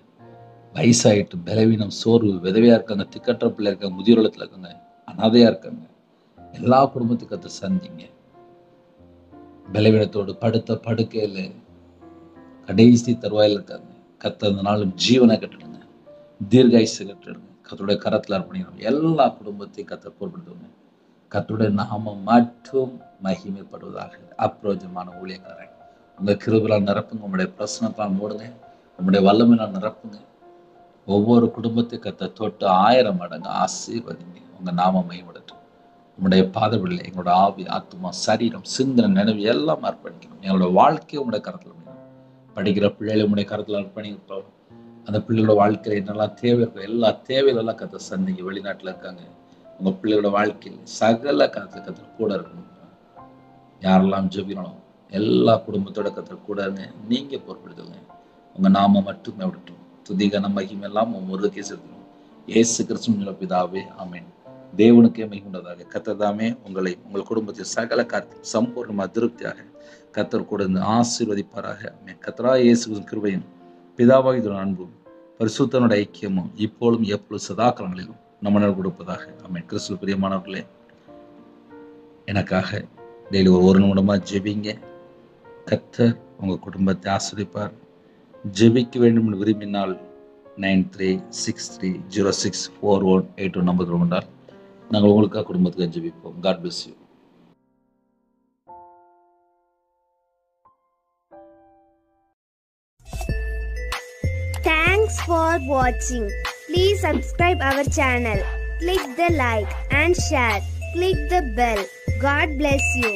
வயசாயிட்டு பலவீனம், சோர்வு, விதவையா இருக்காங்க, திக்கற்ற பிள்ளை இருக்காங்க, முதியோரத்தில் இருக்காங்க, அனாதையா இருக்காங்க. எல்லா குடும்பத்துக்கு கர்த்தர் சந்திங்க. பலவீனத்தோடு படுத்த படுக்கையில் கடைசி தருவாயில் இருக்காங்க. கர்த்தர் அந்த நாளும் ஜீவனை கட்டிடுங்க, தீர்காயுசை கட்டிடுங்க. கர்த்தருடைய கரத்தில் அர்ப்பணிக்கிறோம். எல்லா குடும்பத்தையும் கர்த்தர் பொறுப்படுத்துவாங்க. கர்த்தருடைய நாமம் மட்டும் மகிமைப்படுவதாக. அப்பிரயோஜனமான ஊழியக்காரன் உங்கள் கிருபையால் நிரப்புங்க, உங்களுடைய பிரசனத்தால் மூடுங்க, உங்களுடைய வல்லமையால் நிரப்புங்க. ஒவ்வொரு குடும்பத்தை கர்த்தர் தொட்டு 1000 மடங்கு ஆசீர்வதிங்க. உங்கள் நாமம் மகிமைப்படட்டும். உங்களுடைய பாதவில்லை எங்களோட ஆவி, ஆத்மா, சரீரம், சிந்தனை, நினைவு எல்லாம் அர்ப்பணிக்கணும். எங்களோட வாழ்க்கையை உங்களுடைய கரத்தில் படிக்கிற பிள்ளைகளை உங்களுடைய கருத்தில் அர்ப்பணிப்போம். அந்த பிள்ளைகளோட வாழ்க்கையில் என்னெல்லாம் தேவை இருக்கும், எல்லா தேவையிலெல்லாம் கர்த்தர் சந்திங்க. வெளிநாட்டில் இருக்காங்க, உங்கள் பிள்ளைகளோட வாழ்க்கையில் சகல கர்த்தர் கூட இருக்கணும். யாரெல்லாம் ஜெபிக்கணும் எல்லா குடும்பத்தோட கர்த்தர் கூட இருங்க. நீங்கள் பொறுப்படுத்துங்க. உங்கள் நாம மட்டுமே விடட்டும். துதிகன மகிமை எல்லாம் ஒவ்வொருக்கே செலுத்தணும். இயேசு கிறிஸ்துவின் பிதாவே, ஆமென். தேவனுக்கே மகிமையுண்டதாக. கர்த்தர் தாமே உங்களை, உங்கள் குடும்பத்தில் சகல காரியத்தில் சம்பூர்ணமாக திருப்தியாக கர்த்தர் கூட இருந்து ஆசீர்வதிப்பாராக. கர்த்தராகிய இயேசு கிருபையும் பிதாவாகிய அன்பும் பரிசுத்தனோட ஐக்கியமும் இப்பொழுதும் எப்பொழுதும் சதா காலங்களிலும் நம்ம கொடுப்பதாக. ஆமென். கிறிஸ்துவுக்குள் பிரியமானவர்களே, எனக்காக டெய்லி ஒரு நிமிடமாக ஜெபிங்க. கர்த்தர் உங்கள் குடும்பத்தை ஆசீர்வதிப்பார். ஜெபிக்க வேண்டும் என்று விரும்பினால் 9363064181 நம்பர் கொண்டால் நாங்கள் உங்களுக்காக குடும்பத்துக்கு ஜெபிப்போம். God bless you. Thanks for watching. Please subscribe our channel. Click the like and share. Click the bell. God bless you.